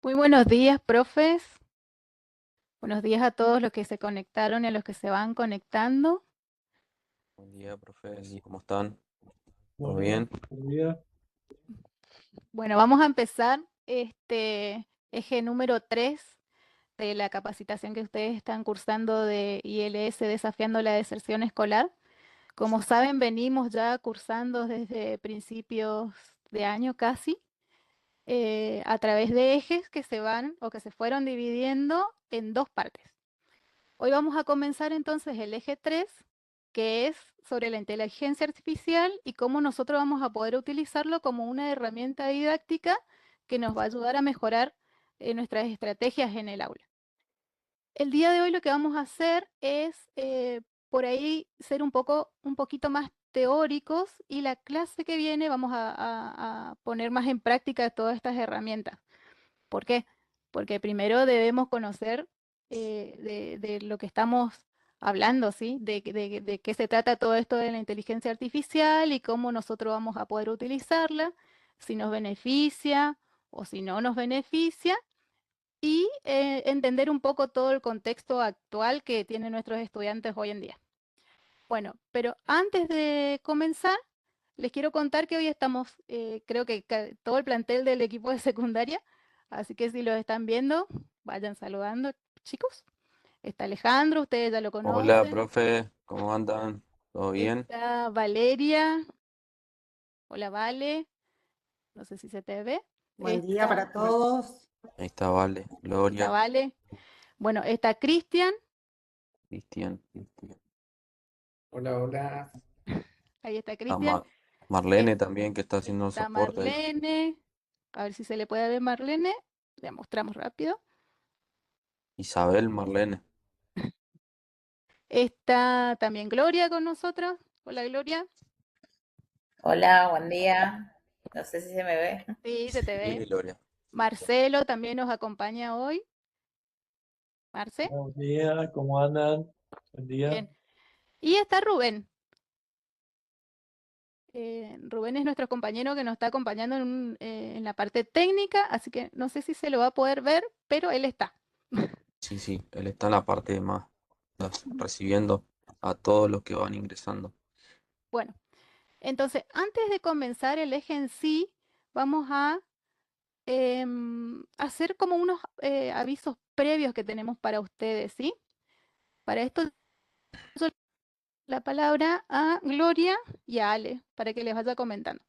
Muy buenos días, profes. Buenos días a todos los que se conectaron y a los que se van conectando. Buen día, profes. ¿Cómo están? ¿Todo Bueno, bien? buen día. Bueno, vamos a empezar este eje número 3 de la capacitación que ustedes están cursando de ILS Desafiando la Deserción Escolar. Como saben, venimos ya cursando desde principios de año casi, a través de ejes que se van o que se fueron dividiendo en dos partes. Hoy vamos a comenzar entonces el eje 3, que es sobre la inteligencia artificial y cómo nosotros vamos a poder utilizarlo como una herramienta didáctica que nos va a ayudar a mejorar nuestras estrategias en el aula. El día de hoy lo que vamos a hacer es por ahí ser un poquito más teóricos, y la clase que viene vamos a poner más en práctica todas estas herramientas. ¿Por qué? Porque primero debemos conocer de lo que estamos hablando, ¿sí? De qué se trata todo esto de la inteligencia artificial y cómo nosotros vamos a poder utilizarla, si nos beneficia o si no nos beneficia, y entender un poco todo el contexto actual que tienen nuestros estudiantes hoy en día. Bueno, pero antes de comenzar, les quiero contar que hoy estamos, creo que todo el plantel del equipo de secundaria, así que si los están viendo, vayan saludando, chicos. Está Alejandro, ustedes ya lo Hola, conocen. profe. ¿Cómo andan? ¿Todo bien? Está Valeria, hola Vale, no sé si se te ve. Buen día para todos. Ahí está, Vale. Está Gloria, Vale. Bueno, está Cristian, Cristian. Hola, hola. ahí está Está Cristian. Marlene Es- también, que está haciendo Está soporte ahí. Marlene, a ver si se le puede ver Marlene, le mostramos rápido. Isabel, Marlene. Está también Gloria con nosotros. Hola Gloria. Hola, buen día. No sé si se me ve. Sí, se te Sí, ve. Gloria. Marcelo también nos acompaña hoy. Marce, Buenos días, ¿cómo andan? Buen día. bien. Y está Rubén. Rubén es nuestro compañero que nos está acompañando en la parte técnica, así que no sé si se lo va a poder ver, pero él está. Sí, sí, él está en la parte más, recibiendo a todos los que van ingresando. Bueno, entonces, antes de comenzar el eje en sí, vamos a hacer como unos avisos previos que tenemos para ustedes, ¿sí? Para esto doy la palabra a Gloria y a Ale para que les vaya comentando.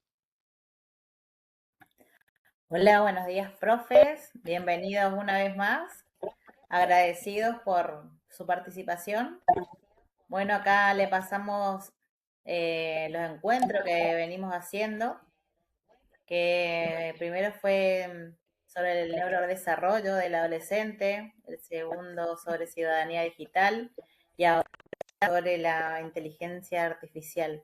Hola, buenos días, profes. Bienvenidos una vez más. Agradecidos por su participación. Bueno, acá le pasamos los encuentros que venimos haciendo, que primero fue sobre el neurodesarrollo del adolescente, el segundo sobre ciudadanía digital y ahora sobre la inteligencia artificial.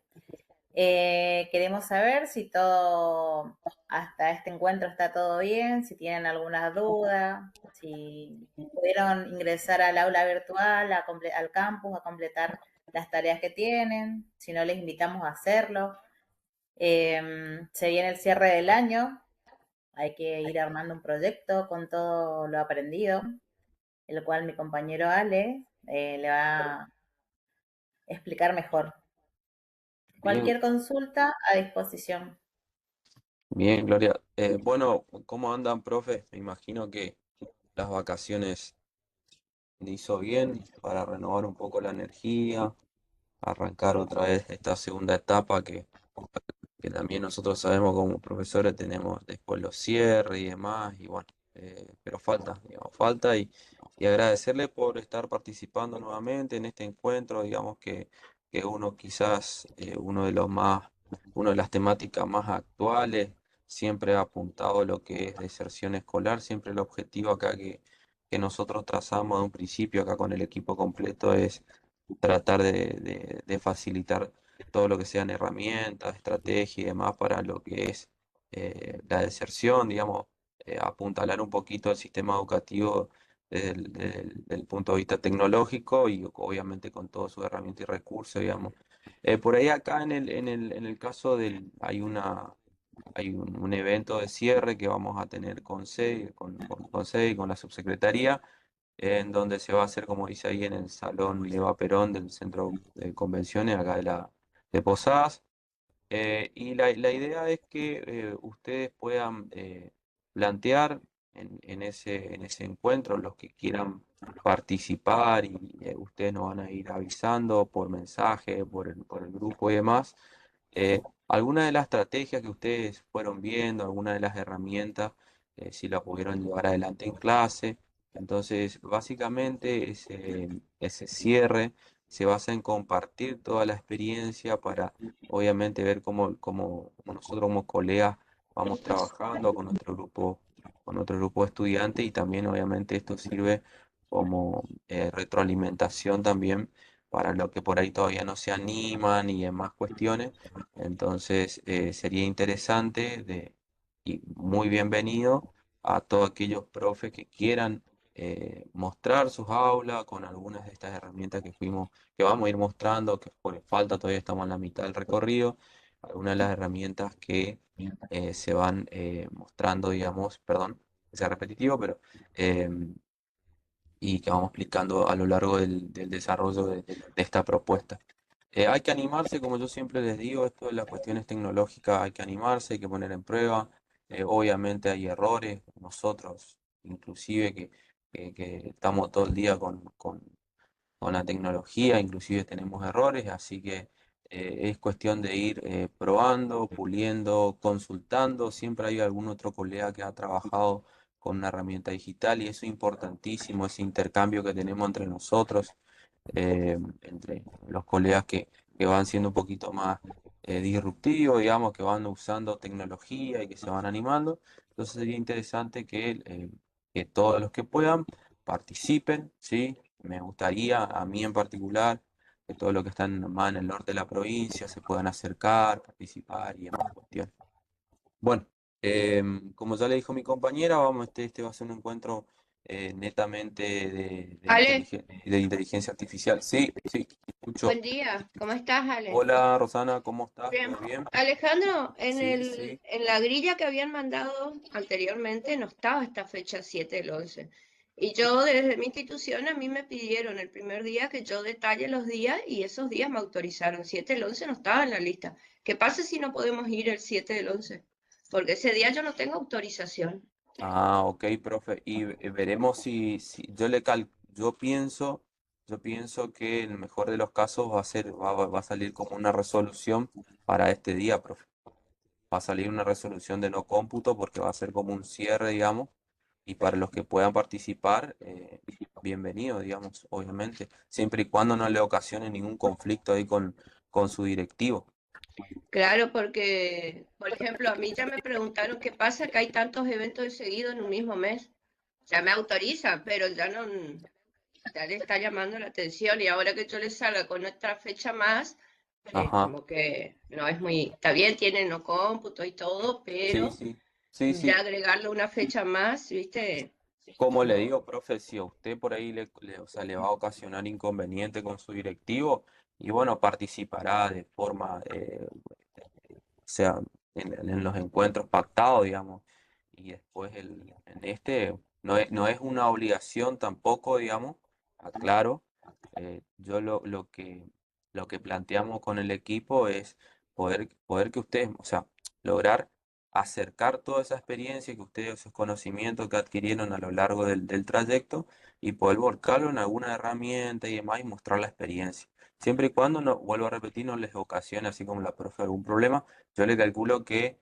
Queremos saber si todo, hasta este encuentro está todo bien, si tienen alguna duda, si pudieron ingresar al aula virtual, al campus, a completar las tareas que tienen, si no les invitamos a hacerlo. Se viene el cierre del año, hay que ir armando un proyecto con todo lo aprendido, el cual mi compañero Ale le va a explicar mejor. Bien, Cualquier consulta a disposición. bien, Gloria. Bueno, ¿cómo andan, profe? Me imagino que las vacaciones le hizo bien para renovar un poco la energía, arrancar otra vez esta segunda etapa que también nosotros sabemos como profesores tenemos después los cierres y demás, y bueno, pero falta, digamos, falta y agradecerle por estar participando nuevamente en este encuentro, digamos que uno quizás, uno de los más, una de las temáticas más actuales, siempre ha apuntado a lo que es deserción escolar, siempre el objetivo acá que nosotros trazamos de un principio acá con el equipo completo es tratar de facilitar todo lo que sean herramientas, estrategias y demás para lo que es la deserción, digamos, apuntalar un poquito el sistema educativo del punto de vista tecnológico y obviamente con todas sus herramientas y recursos, digamos. Por ahí acá en el caso hay hay un evento de cierre que vamos a tener con SEI, con SEI, con la subsecretaría, en donde se va a hacer, como dice ahí, en el Salón Leva Perón del Centro de Convenciones, acá de Posadas. Y la idea es que ustedes puedan plantear en ese encuentro, los que quieran participar, y ustedes nos van a ir avisando por mensaje, por el grupo y demás, algunas de las estrategias que ustedes fueron viendo, algunas de las herramientas, si la pudieron llevar adelante en clase. Entonces, básicamente ese cierre se basa en compartir toda la experiencia para obviamente ver cómo nosotros como colegas vamos trabajando con nuestro grupo de estudiantes, y también obviamente esto sirve como retroalimentación también para los que por ahí todavía no se animan y demás cuestiones. Entonces sería interesante y muy bienvenido a todos aquellos profes que quieran mostrar sus aulas con algunas de estas herramientas que vamos a ir mostrando, que por falta todavía estamos en la mitad del recorrido, algunas de las herramientas que se van mostrando, digamos, perdón, que sea repetitivo, pero y que vamos explicando a lo largo del desarrollo de esta propuesta. Hay que animarse, como yo siempre les digo, esto de las cuestiones tecnológicas, hay que animarse, hay que poner en prueba. Obviamente hay errores, nosotros inclusive que estamos todo el día con la tecnología, inclusive tenemos errores, así que es cuestión de ir probando, puliendo, consultando. Siempre hay algún otro colega que ha trabajado con una herramienta digital, y eso es importantísimo, ese intercambio que tenemos entre nosotros, entre los colegas que van siendo un poquito más disruptivos, digamos, que van usando tecnología y que se van animando. Entonces sería interesante que todos los que puedan participen, ¿sí? Me gustaría, a mí en particular, que todos los que están más en el norte de la provincia se puedan acercar, participar y demás cuestiones. Bueno, como ya le dijo mi compañera, este va a ser un encuentro netamente Ale, de inteligencia artificial. Sí, sí, escucho. buen día. ¿Cómo estás, Ale? Hola, Rosana, ¿cómo estás? Bien. ¿Todo bien? Alejandro, Sí, sí. en la grilla que habían mandado anteriormente no estaba esta fecha 7 del 11. Y yo desde mi institución a mí me pidieron el primer día que yo detalle los días y esos días me autorizaron. 7 del 11 no estaba en la lista. ¿Qué pasa si no podemos ir el 7 del 11? Porque ese día yo no tengo autorización. Ah, ok, profe. Y veremos si yo pienso que en el mejor de los casos va a salir como una resolución para este día, profe. Va a salir una resolución de no cómputo porque va a ser como un cierre, digamos, y para los que puedan participar, bienvenido, digamos, obviamente, siempre y cuando no le ocasione ningún conflicto ahí con su directivo. Claro, porque, por ejemplo, a mí ya me preguntaron qué pasa que hay tantos eventos seguidos en un mismo mes. Ya me autoriza, pero ya no, ya le está llamando la atención y ahora que yo le salga con otra fecha más, Ajá, como que no es muy, está bien, tiene no cómputo y todo, sí, pero sí, sí, ya sí. agregarle una fecha más, ¿viste? Como le No. digo, profe, si a usted por ahí o sea, le va a ocasionar inconveniente con su directivo, y bueno, participará de forma, o sea, en los encuentros pactados, digamos, y después en este no es una obligación tampoco, digamos, aclaro. Yo lo que planteamos con el equipo es poder que ustedes, o sea, lograr acercar toda esa experiencia que ustedes, esos conocimientos que adquirieron a lo largo del trayecto, y poder volcarlo en alguna herramienta y demás, y mostrar la experiencia. Siempre y cuando, no, vuelvo a repetir, no les ocasione, así como la profe, algún problema. Yo le calculo que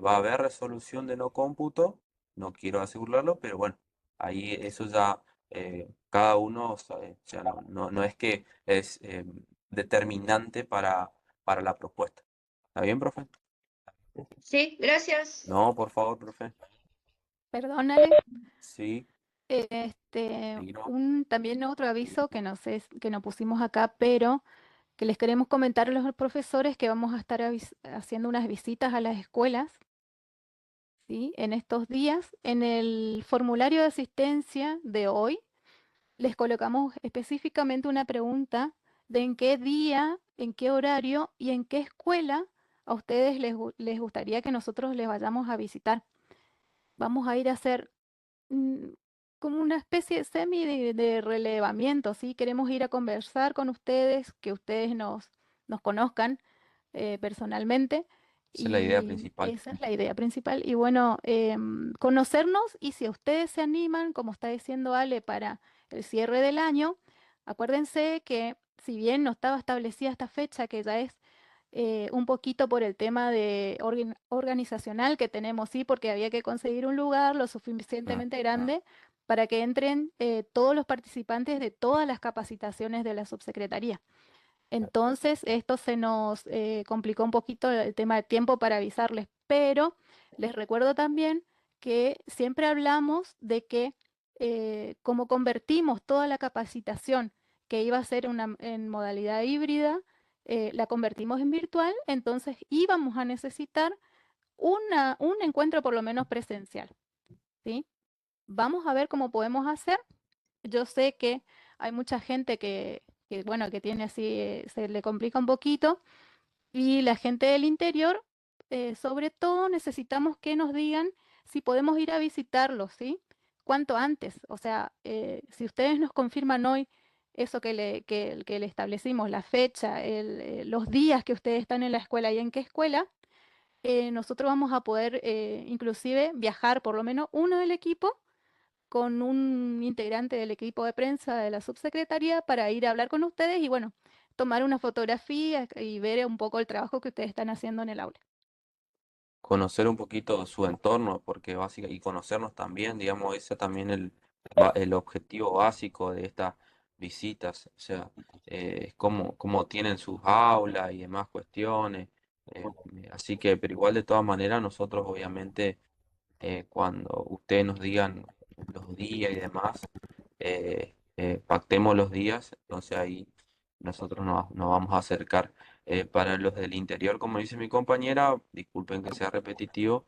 va a haber resolución de no cómputo, no quiero asegurarlo, pero bueno, ahí eso ya cada uno sabe, o sea, no es que es determinante para la propuesta. ¿Está bien, profe? Sí, gracias. No, por favor, profe. Perdónale. Sí, ahí no. También otro aviso que no sé, que no pusimos acá, pero que les queremos comentar a los profesores que vamos a estar haciendo unas visitas a las escuelas, ¿sí? En estos días. En el formulario de asistencia de hoy les colocamos específicamente una pregunta de en qué día, en qué horario y en qué escuela a ustedes les gustaría que nosotros les vayamos a visitar. Vamos a ir a hacer mm, como una especie semi de relevamiento, ¿sí? Queremos ir a conversar con ustedes, que ustedes nos conozcan personalmente. Esa es la idea Y principal. esa es la idea principal. Y bueno, conocernos y si ustedes se animan, como está diciendo Ale, para el cierre del año, acuérdense que si bien no estaba establecida esta fecha, que ya es un poquito por el tema de organizacional que tenemos, sí, porque había que conseguir un lugar lo suficientemente grande para que entren todos los participantes de todas las capacitaciones de la subsecretaría. Entonces, esto se nos complicó un poquito el tema del tiempo para avisarles, pero les recuerdo también que siempre hablamos de que como convertimos toda la capacitación que iba a ser en modalidad híbrida, la convertimos en virtual, entonces íbamos a necesitar un encuentro por lo menos presencial, ¿sí? Vamos a ver cómo podemos hacer. Yo sé que hay mucha gente bueno, que tiene así, se le complica un poquito, y la gente del interior, sobre todo necesitamos que nos digan si podemos ir a visitarlos, ¿sí? Cuanto antes. O sea, si ustedes nos confirman hoy eso que le establecimos, la fecha, los días que ustedes están en la escuela y en qué escuela, nosotros vamos a poder inclusive viajar por lo menos uno del equipo con un integrante del equipo de prensa de la subsecretaría para ir a hablar con ustedes y bueno, tomar una fotografía y ver un poco el trabajo que ustedes están haciendo en el aula. Conocer un poquito su entorno, porque básicamente, y conocernos también, digamos, ese también el objetivo básico de estas visitas, o sea, cómo tienen sus aulas y demás cuestiones. Así que, pero igual de todas maneras, nosotros obviamente cuando ustedes nos digan los días y demás, pactemos los días, entonces ahí nosotros nos vamos a acercar. Para los del interior, como dice mi compañera, disculpen que sea repetitivo,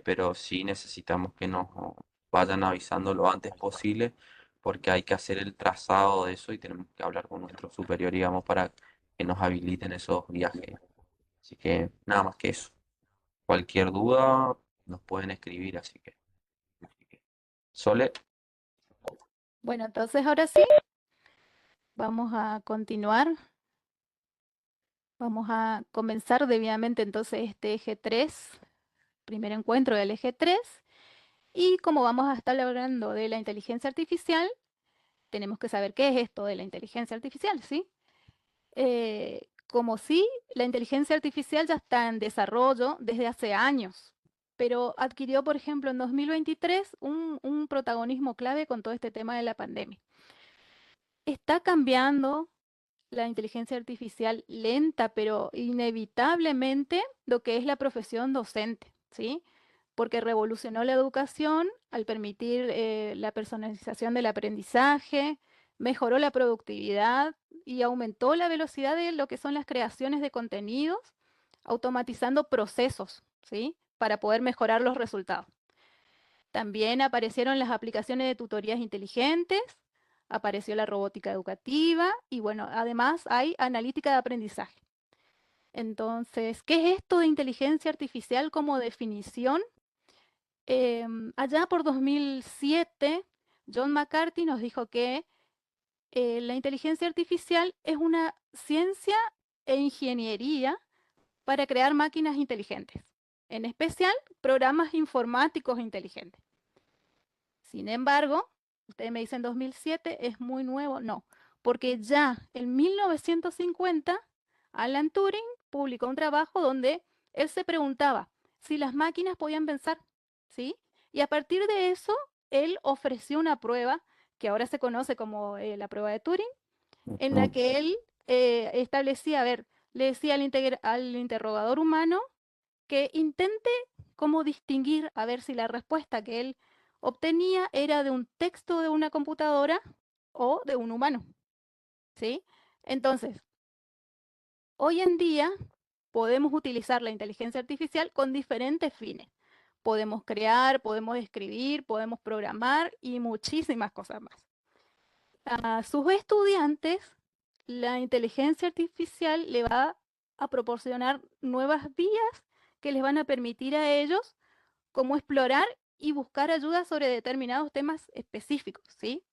pero sí necesitamos que nos vayan avisando lo antes posible, porque hay que hacer el trazado de eso y tenemos que hablar con nuestro superior, digamos, para que nos habiliten esos viajes. Así que nada más que eso. Cualquier duda nos pueden escribir, así que. Sole, Bueno, entonces ahora sí, vamos a continuar. Vamos a comenzar debidamente entonces este eje 3, primer encuentro del eje 3. Y como vamos a estar hablando de la inteligencia artificial, tenemos que saber qué es esto de la inteligencia artificial, ¿sí? Como sí, la inteligencia artificial ya está en desarrollo desde hace años, pero adquirió, por ejemplo, en 2023 un protagonismo clave con todo este tema de la pandemia. Está cambiando la inteligencia artificial lenta, pero inevitablemente lo que es la profesión docente, ¿sí? Porque revolucionó la educación al permitir la personalización del aprendizaje, mejoró la productividad y aumentó la velocidad de lo que son las creaciones de contenidos, automatizando procesos, ¿sí? Para poder mejorar los resultados. También aparecieron las aplicaciones de tutorías inteligentes, apareció la robótica educativa y bueno, además hay analítica de aprendizaje. Entonces, ¿qué es esto de inteligencia artificial como definición? Allá por 2007, John McCarthy nos dijo que la inteligencia artificial es una ciencia e ingeniería para crear máquinas inteligentes, en especial programas informáticos inteligentes. Sin embargo, ustedes me dicen 2007, es muy nuevo. No, porque ya en 1950, Alan Turing publicó un trabajo donde él se preguntaba si las máquinas podían pensar, ¿sí? Y a partir de eso, él ofreció una prueba que ahora se conoce como la prueba de Turing, en la que él establecía, a ver, le decía al interrogador humano que intente cómo distinguir a ver si la respuesta que él obtenía era de un texto de una computadora o de un humano, ¿sí? Entonces, hoy en día podemos utilizar la inteligencia artificial con diferentes fines. Podemos crear, podemos escribir, podemos programar y muchísimas cosas más. A sus estudiantes, la inteligencia artificial le va a proporcionar nuevas vías que les van a permitir a ellos como explorar y buscar ayuda sobre determinados temas específicos, ¿sí?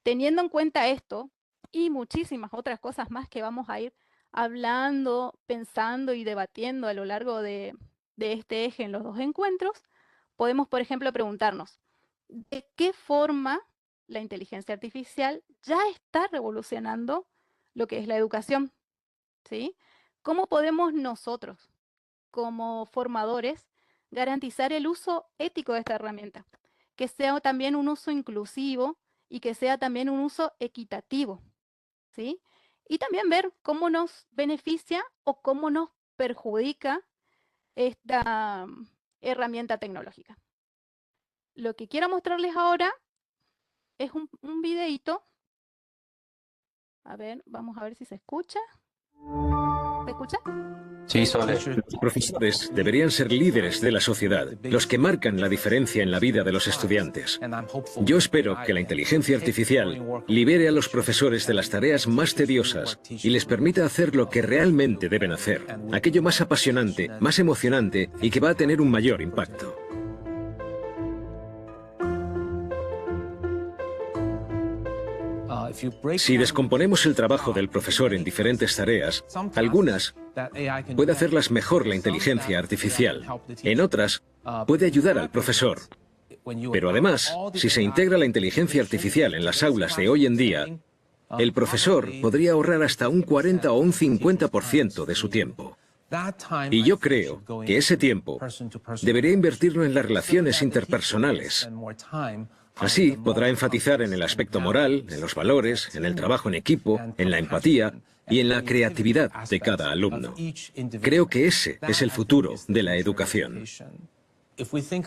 Teniendo en cuenta esto y muchísimas otras cosas más que vamos a ir hablando, pensando y debatiendo a lo largo de este eje en los 2 encuentros, podemos, por ejemplo, preguntarnos, ¿de qué forma la inteligencia artificial ya está revolucionando lo que es la educación? ¿Sí? ¿Cómo podemos nosotros, como formadores, garantizar el uso ético de esta herramienta? Que sea también un uso inclusivo y que sea también un uso equitativo, ¿sí? Y también ver cómo nos beneficia o cómo nos perjudica esta herramienta tecnológica. Lo que quiero mostrarles ahora es un videíto. A ver, vamos a ver si se escucha. ¿Se escucha? Sí, Sole. Los profesores deberían ser líderes de la sociedad, los que marcan la diferencia en la vida de los estudiantes. Yo espero que la inteligencia artificial libere a los profesores de las tareas más tediosas y les permita hacer lo que realmente deben hacer, aquello más apasionante, más emocionante y que va a tener un mayor impacto. Si descomponemos el trabajo del profesor en diferentes tareas, algunas puede hacerlas mejor la inteligencia artificial. En otras, puede ayudar al profesor. Pero además, si se integra la inteligencia artificial en las aulas de hoy en día, el profesor podría ahorrar hasta un 40 o un 50% de su tiempo. Y yo creo que ese tiempo debería invertirlo en las relaciones interpersonales. Así podrá enfatizar en el aspecto moral, en los valores, en el trabajo en equipo, en la empatía y en la creatividad de cada alumno. Creo que ese es el futuro de la educación.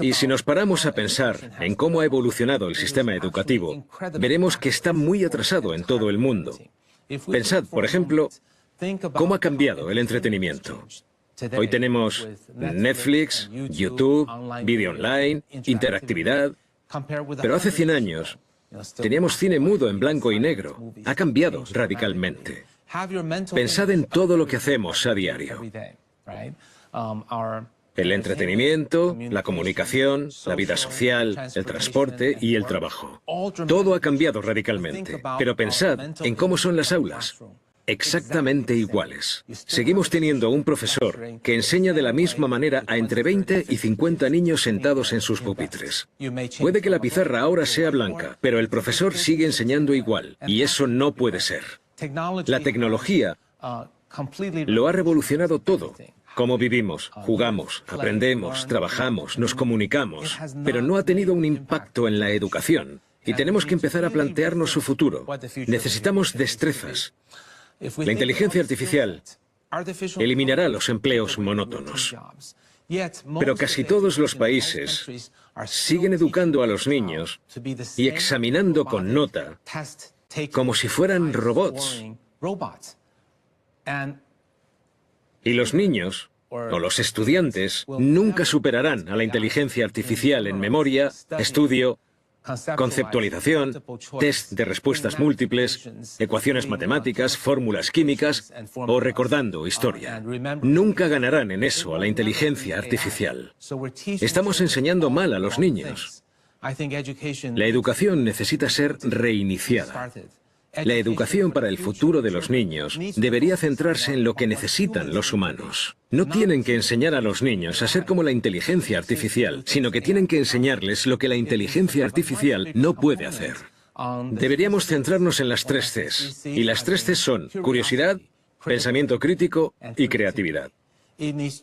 Y si nos paramos a pensar en cómo ha evolucionado el sistema educativo, veremos que está muy atrasado en todo el mundo. Pensad, por ejemplo, cómo ha cambiado el entretenimiento. Hoy tenemos Netflix, YouTube, vídeo online, interactividad. Pero hace 100 años teníamos cine mudo en blanco y negro. Ha cambiado radicalmente. Pensad en todo lo que hacemos a diario. El entretenimiento, la comunicación, la vida social, el transporte y el trabajo. Todo ha cambiado radicalmente. Pero pensad en cómo son las aulas. Exactamente iguales. Seguimos teniendo un profesor que enseña de la misma manera a entre 20 y 50 niños sentados en sus pupitres. Puede que la pizarra ahora sea blanca, pero el profesor sigue enseñando igual, y eso no puede ser. La tecnología lo ha revolucionado todo. Cómo vivimos, jugamos, aprendemos, trabajamos, nos comunicamos, pero no ha tenido un impacto en la educación. Y tenemos que empezar a plantearnos su futuro. Necesitamos destrezas. La inteligencia artificial eliminará los empleos monótonos. Pero casi todos los países siguen educando a los niños y examinando con nota como si fueran robots. Y los niños, o los estudiantes, nunca superarán a la inteligencia artificial en memoria, estudio, conceptualización, test de respuestas múltiples, ecuaciones matemáticas, fórmulas químicas o recordando historia. Nunca ganarán en eso a la inteligencia artificial. Estamos enseñando mal a los niños. La educación necesita ser reiniciada. La educación para el futuro de los niños debería centrarse en lo que necesitan los humanos. No tienen que enseñar a los niños a ser como la inteligencia artificial, sino que tienen que enseñarles lo que la inteligencia artificial no puede hacer. Deberíamos centrarnos en las 3 Cs. Y las 3 Cs son curiosidad, pensamiento crítico y creatividad.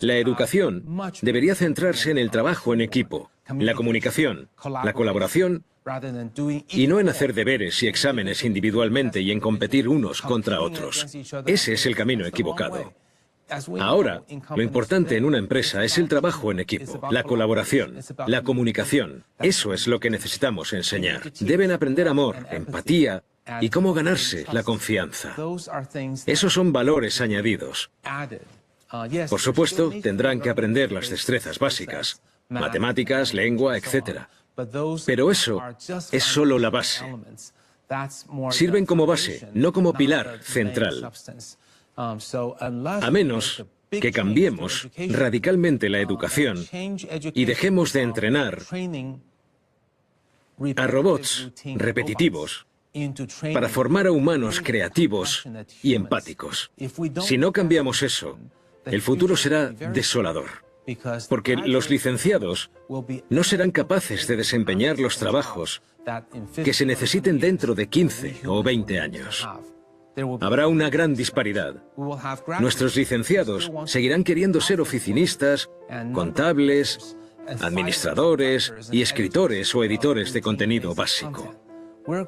La educación debería centrarse en el trabajo en equipo, la comunicación, la colaboración, y no en hacer deberes y exámenes individualmente y en competir unos contra otros. Ese es el camino equivocado. Ahora, lo importante en una empresa es el trabajo en equipo, la colaboración, la comunicación. Eso es lo que necesitamos enseñar. Deben aprender amor, empatía y cómo ganarse la confianza. Esos son valores añadidos. Por supuesto, tendrán que aprender las destrezas básicas, matemáticas, lengua, etc. Pero eso es solo la base. Sirven como base, no como pilar central. A menos que cambiemos radicalmente la educación y dejemos de entrenar a robots repetitivos para formar a humanos creativos y empáticos. Si no cambiamos eso, el futuro será desolador, porque los licenciados no serán capaces de desempeñar los trabajos que se necesiten dentro de 15 o 20 años. Habrá una gran disparidad. Nuestros licenciados seguirán queriendo ser oficinistas, contables, administradores y escritores o editores de contenido básico.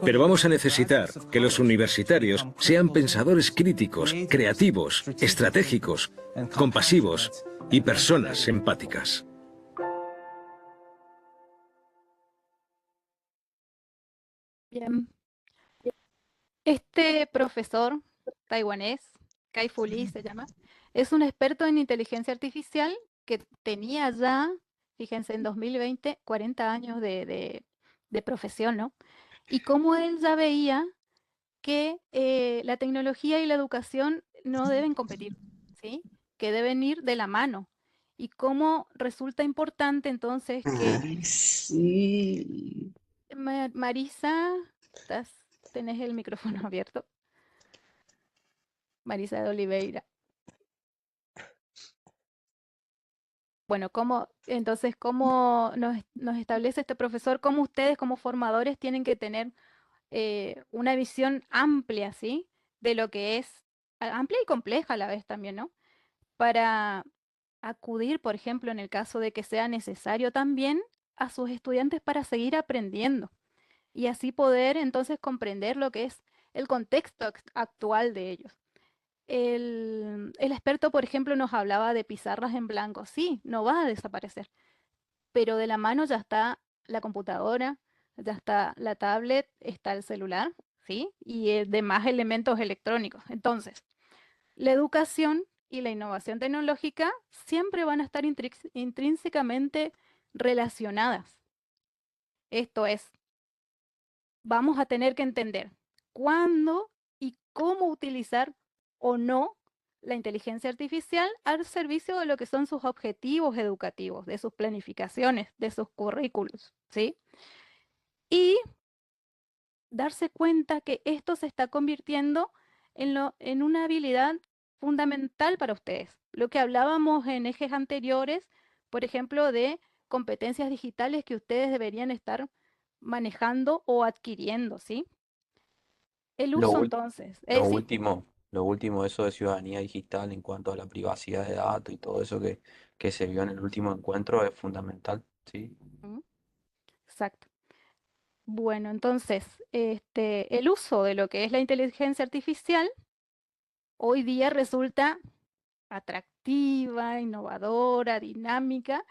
Pero vamos a necesitar que los universitarios sean pensadores críticos, creativos, estratégicos, compasivos y personas empáticas. Bien. Este profesor taiwanés, Kai-Fu Lee se llama, es un experto en inteligencia artificial que tenía ya, fíjense, en 2020, 40 años de profesión, ¿no? Y cómo él ya veía que la tecnología y la educación no deben competir, ¿sí? Que deben ir de la mano. Y cómo resulta importante entonces que Ay, sí. Marisa, tenés el micrófono abierto. Marisa de Oliveira. Bueno, entonces, ¿cómo nos establece este profesor? ¿Cómo ustedes como formadores tienen que tener una visión amplia, ¿sí? De lo que es, amplia y compleja a la vez también, ¿no? Para acudir, por ejemplo, en el caso de que sea necesario también a sus estudiantes para seguir aprendiendo y así poder entonces comprender lo que es el contexto actual de ellos. El experto, por ejemplo, nos hablaba de pizarras en blanco. Sí, no va a desaparecer, pero de la mano ya está la computadora, ya está la tablet, está el celular, ¿sí? Y demás elementos electrónicos. Entonces, la educación y la innovación tecnológica siempre van a estar intrínsecamente relacionadas. Esto es, vamos a tener que entender cuándo y cómo utilizar o no la inteligencia artificial al servicio de lo que son sus objetivos educativos, de sus planificaciones, de sus currículos, ¿sí? Y darse cuenta que esto se está convirtiendo en una habilidad fundamental para ustedes. Lo que hablábamos en ejes anteriores, por ejemplo, de competencias digitales que ustedes deberían estar manejando o adquiriendo, ¿sí? El Lo, uso ul- entonces, sí. lo último, eso de ciudadanía digital en cuanto a la privacidad de datos y todo eso que se vio en el último encuentro es fundamental, ¿sí? Ujú, exacto. Bueno, entonces, el uso de lo que es la inteligencia artificial hoy día resulta atractiva, innovadora, dinámica,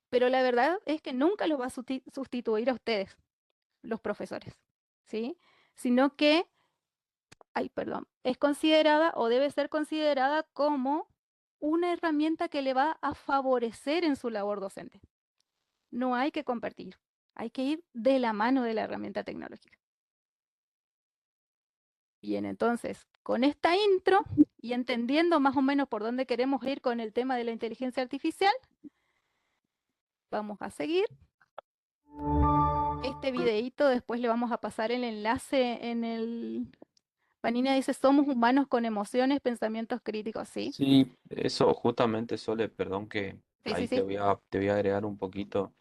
pero la verdad es que nunca los va a sustituir a ustedes, los profesores, ¿sí? Sino que, ay, perdón, es considerada o debe ser considerada como una herramienta que le va a favorecer en su labor docente. No hay que compartir, hay que ir de la mano de la herramienta tecnológica. Bien, entonces, con esta intro y entendiendo más o menos por dónde queremos ir con el tema de la inteligencia artificial, vamos a seguir. Este videíto después le vamos a pasar el enlace en el... Vanina dice, somos humanos con emociones, pensamientos críticos, ¿sí? Sí, eso justamente, Sole, perdón que Sí, sí, ahí sí. te voy a agregar un poquito.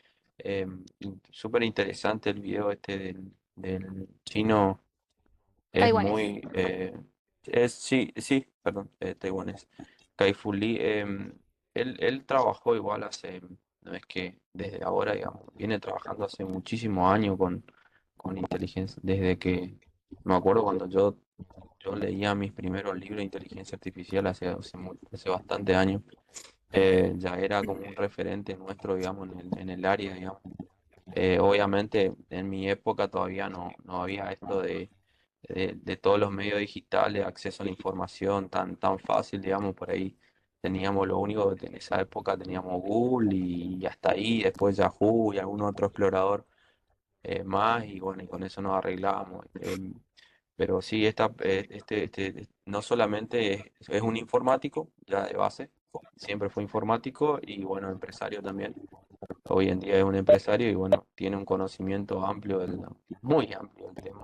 Súper interesante el video este del chino, es Taiwanés. muy, sí, sí, perdón, taiwanés, Kai-Fu Lee, él trabajó igual hace, no es que desde ahora, digamos, viene trabajando hace muchísimos años con inteligencia, desde que, me acuerdo cuando yo leía mis primeros libros de inteligencia artificial hace bastante años, ya era como un referente nuestro, digamos, en el área, digamos. Obviamente en mi época todavía no había esto de todos los medios digitales, acceso a la información tan fácil, digamos, por ahí teníamos lo único que en esa época teníamos Google y hasta ahí, después Yahoo y algún otro explorador más, y bueno, y con eso nos arreglábamos. Pero sí, no solamente es un informático ya de base, siempre fue informático y bueno, empresario también. Hoy en día es un empresario y bueno, tiene un conocimiento amplio muy amplio del tema.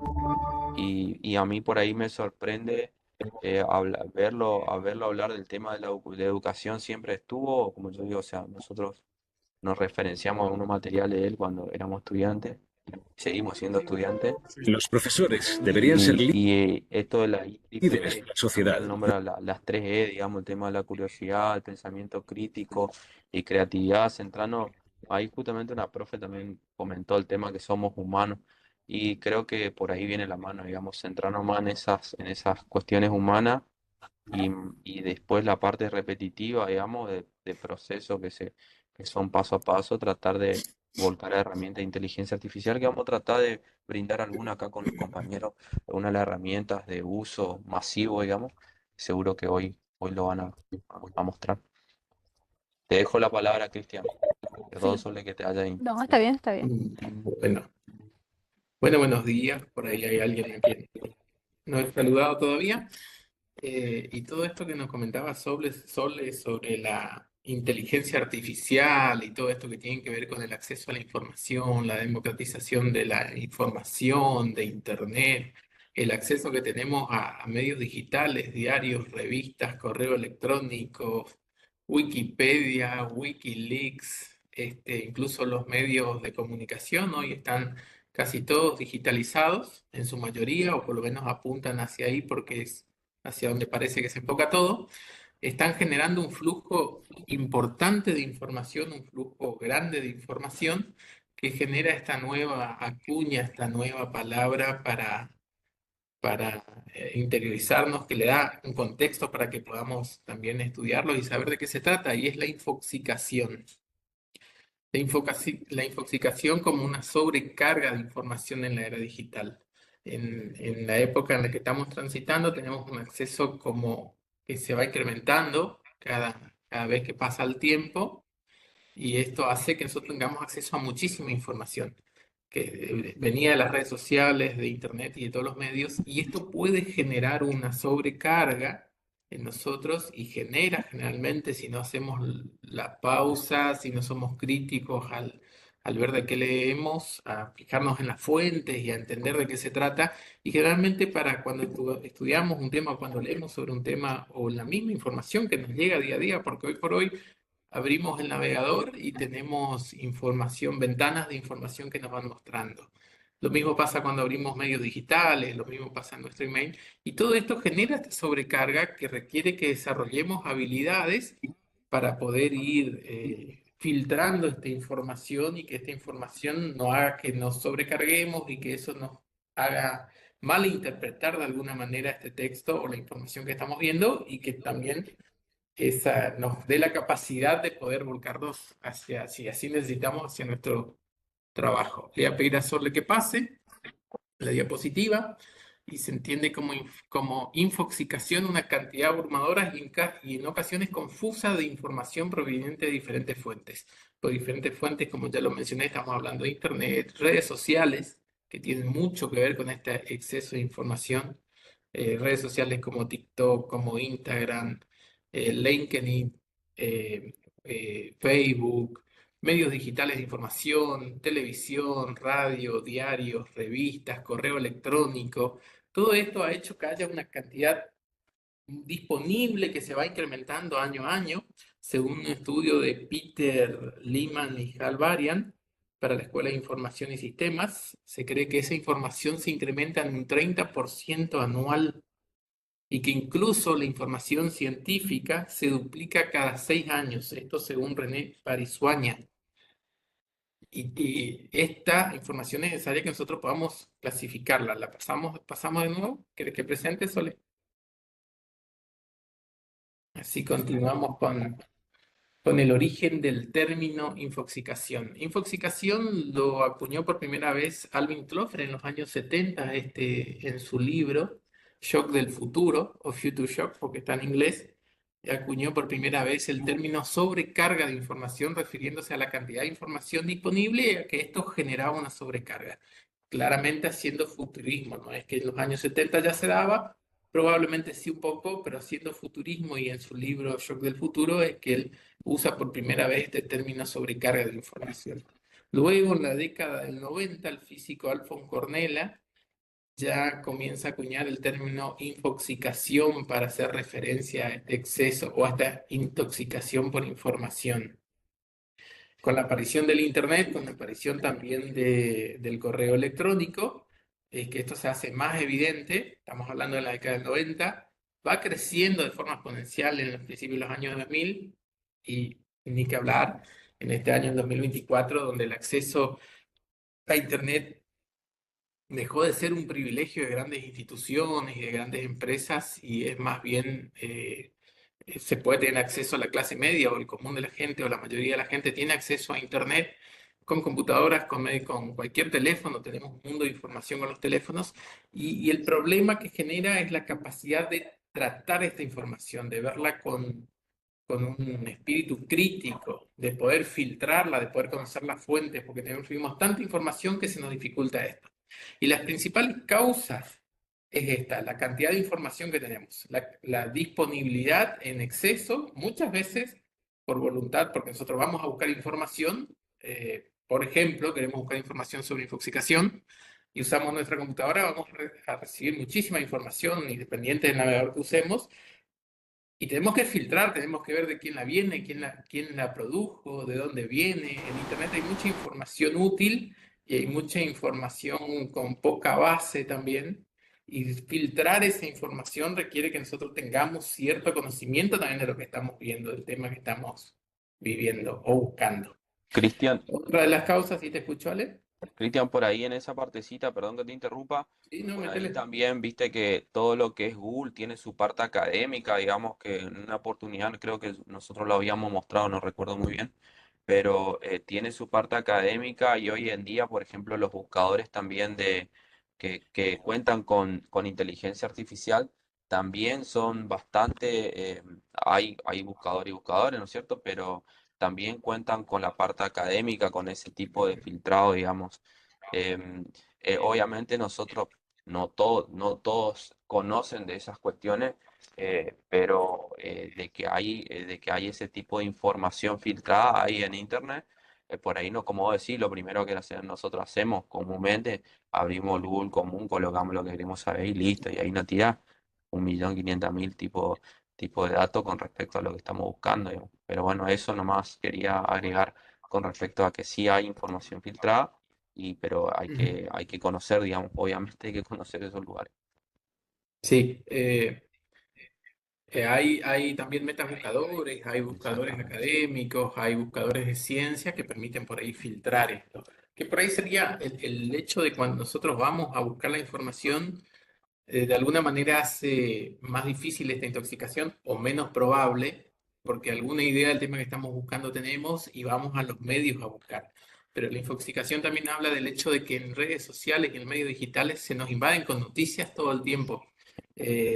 Y a mí por ahí me sorprende verlo hablar del tema de la educación, siempre estuvo, como yo digo, o sea, nosotros nos referenciamos a unos materiales de él cuando éramos estudiantes, seguimos siendo estudiantes, Los profesores deberían ser y esto de la líderes de IPP, la acá sociedad. el nombre las 3E, digamos, el tema de la curiosidad, el pensamiento crítico y creatividad, centrarnos, ahí justamente una profe también comentó el tema que somos humanos y creo que por ahí viene la mano, digamos, centrarnos más en esas cuestiones humanas y después la parte repetitiva, digamos, de procesos que son paso a paso, tratar de volcar a herramientas de inteligencia artificial, que vamos a tratar de brindar alguna acá con los compañeros, una de las herramientas de uso masivo, digamos, seguro que hoy lo van a mostrar. Te dejo la palabra, Cristian. Perdón, Sí, Sole, que te haya no, está bien, está bien. Bueno, buenos días. Por ahí hay alguien a quien no he saludado todavía. Y todo esto que nos comentaba sobre la inteligencia artificial y todo esto que tiene que ver con el acceso a la información, la democratización de la información, de Internet, el acceso que tenemos a medios digitales, diarios, revistas, correo electrónico, Wikipedia, Wikileaks, incluso los medios de comunicación hoy están casi todos digitalizados en su mayoría, o por lo menos apuntan hacia ahí porque es hacia donde parece que se enfoca todo, están generando un flujo importante de información, un flujo grande de información que genera esta nueva acuña, esta nueva palabra para interiorizarnos, que le da un contexto para que podamos también estudiarlo y saber de qué se trata, y es la infoxicación. La infoxicación como una sobrecarga de información en la era digital. En la época en la que estamos transitando tenemos un acceso como que se va incrementando cada vez que pasa el tiempo, y esto hace que nosotros tengamos acceso a muchísima información que venía de las redes sociales, de internet y de todos los medios, y esto puede generar una sobrecarga en nosotros y genera generalmente, si no hacemos la pausa, si no somos críticos al ver de qué leemos, a fijarnos en las fuentes y a entender de qué se trata, y generalmente para cuando estudiamos un tema, cuando leemos sobre un tema o la misma información que nos llega día a día, porque hoy por hoy abrimos el navegador y tenemos información, ventanas de información que nos van mostrando. Lo mismo pasa cuando abrimos medios digitales, lo mismo pasa en nuestro email. Y todo esto genera esta sobrecarga que requiere que desarrollemos habilidades para poder ir filtrando esta información, y que esta información no haga que nos sobrecarguemos y que eso nos haga malinterpretar de alguna manera este texto o la información que estamos viendo, y que también esa nos dé la capacidad de poder volcarnos hacia, si así necesitamos, hacia nuestro trabajo. Le voy a pedir a Sorle que pase la diapositiva, y se entiende como infoxicación una cantidad abrumadora y en ocasiones confusa de información proveniente de diferentes fuentes. Por diferentes fuentes, como ya lo mencioné, estamos hablando de Internet, redes sociales, que tienen mucho que ver con este exceso de información, redes sociales como TikTok, como Instagram, LinkedIn, Facebook, medios digitales de información, televisión, radio, diarios, revistas, correo electrónico. Todo esto ha hecho que haya una cantidad disponible que se va incrementando año a año. Según un estudio de Peter Lehman y Hal Varian para la Escuela de Información y Sistemas, se cree que esa información se incrementa en un 30% anual, y que incluso la información científica se duplica cada 6 años. Esto según René Parisuaña. Y esta información es necesaria que nosotros podamos clasificarla. La pasamos de nuevo. ¿Quieres que presente, Sole? Así continuamos con el origen del término infoxicación. Infoxicación lo acuñó por primera vez Alvin Toffler en los años 70, en su libro Shock del Futuro, o Future Shock, porque está en inglés. Acuñó por primera vez el término sobrecarga de información, refiriéndose a la cantidad de información disponible y a que esto generaba una sobrecarga. claramente haciendo futurismo. No es que en los años 70 ya se daba, probablemente sí un poco, pero haciendo futurismo, y en su libro Shock del Futuro es que él usa por primera vez este término sobrecarga de información. Luego, en la década del 90, el físico Alfons Cornella ya comienza a acuñar el término infoxicación para hacer referencia a este exceso o hasta intoxicación por información. Con la aparición del Internet, con la aparición también del correo electrónico, es que esto se hace más evidente. Estamos hablando de la década del 90, va creciendo de forma exponencial en los principios de los años 2000, y ni que hablar en este año, en 2024, donde el acceso a Internet dejó de ser un privilegio de grandes instituciones y de grandes empresas, y es más bien, se puede tener acceso a la clase media o el común de la gente, o la mayoría de la gente tiene acceso a Internet con computadoras, con cualquier teléfono. Tenemos un mundo de información con los teléfonos, y el problema que genera es la capacidad de tratar esta información, de verla con un espíritu crítico, de poder filtrarla, de poder conocer las fuentes, porque tenemos tanta información que se nos dificulta esto. Y las principales causas es esta: la cantidad de información que tenemos, la disponibilidad en exceso, muchas veces por voluntad, porque nosotros vamos a buscar información. Por ejemplo, queremos buscar información sobre infoxicación y usamos nuestra computadora, vamos a recibir muchísima información independiente del navegador que usemos, y tenemos que filtrar, tenemos que ver de quién la viene, quién la produjo, de dónde viene. En Internet hay mucha información útil y hay mucha información con poca base también. Y filtrar esa información requiere que nosotros tengamos cierto conocimiento también de lo que estamos viendo, del tema que estamos viviendo o buscando. Cristian, Otra de las causas, ¿sí te escucho, Ale? Cristian, por ahí en esa partecita, perdón que te interrumpa, Sí, no, por ahí métele. también viste que todo lo que es Google tiene su parte académica, digamos que en una oportunidad creo que nosotros lo habíamos mostrado, no recuerdo muy bien, pero tiene su parte académica, y hoy en día, por ejemplo, los buscadores también que cuentan con inteligencia artificial también son bastante, hay buscadores y buscadores, ¿no es cierto? Pero también cuentan con la parte académica, con ese tipo de filtrado, digamos. Em, Obviamente nosotros, no todos conocen de esas cuestiones, pero de que hay ese tipo de información filtrada ahí en Internet, por ahí no, como vos decís, lo primero que nosotros hacemos comúnmente, abrimos el Google común, colocamos lo que queremos saber y listo, y ahí nos tira 1.500.000 tipo de datos con respecto a lo que estamos buscando, digamos. Pero bueno, eso nomás quería agregar con respecto a que sí hay información filtrada, pero hay que conocer, digamos, obviamente hay que conocer esos lugares. Sí, hay también metabuscadores, hay buscadores Exactamente. académicos, hay buscadores de ciencia que permiten por ahí filtrar esto. Que por ahí sería el hecho de cuando nosotros vamos a buscar la información, de alguna manera hace más difícil esta intoxicación o menos probable, porque alguna idea del tema que estamos buscando tenemos y vamos a los medios a buscar. Pero la intoxicación también habla del hecho de que en redes sociales y en medios digitales se nos invaden con noticias todo el tiempo,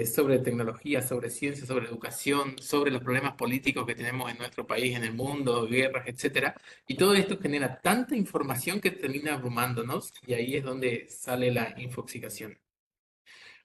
sobre tecnología, sobre ciencia, sobre educación, sobre los problemas políticos que tenemos en nuestro país, en el mundo, guerras, etcétera. Y todo esto genera tanta información que termina abrumándonos, y ahí es donde sale la infoxicación.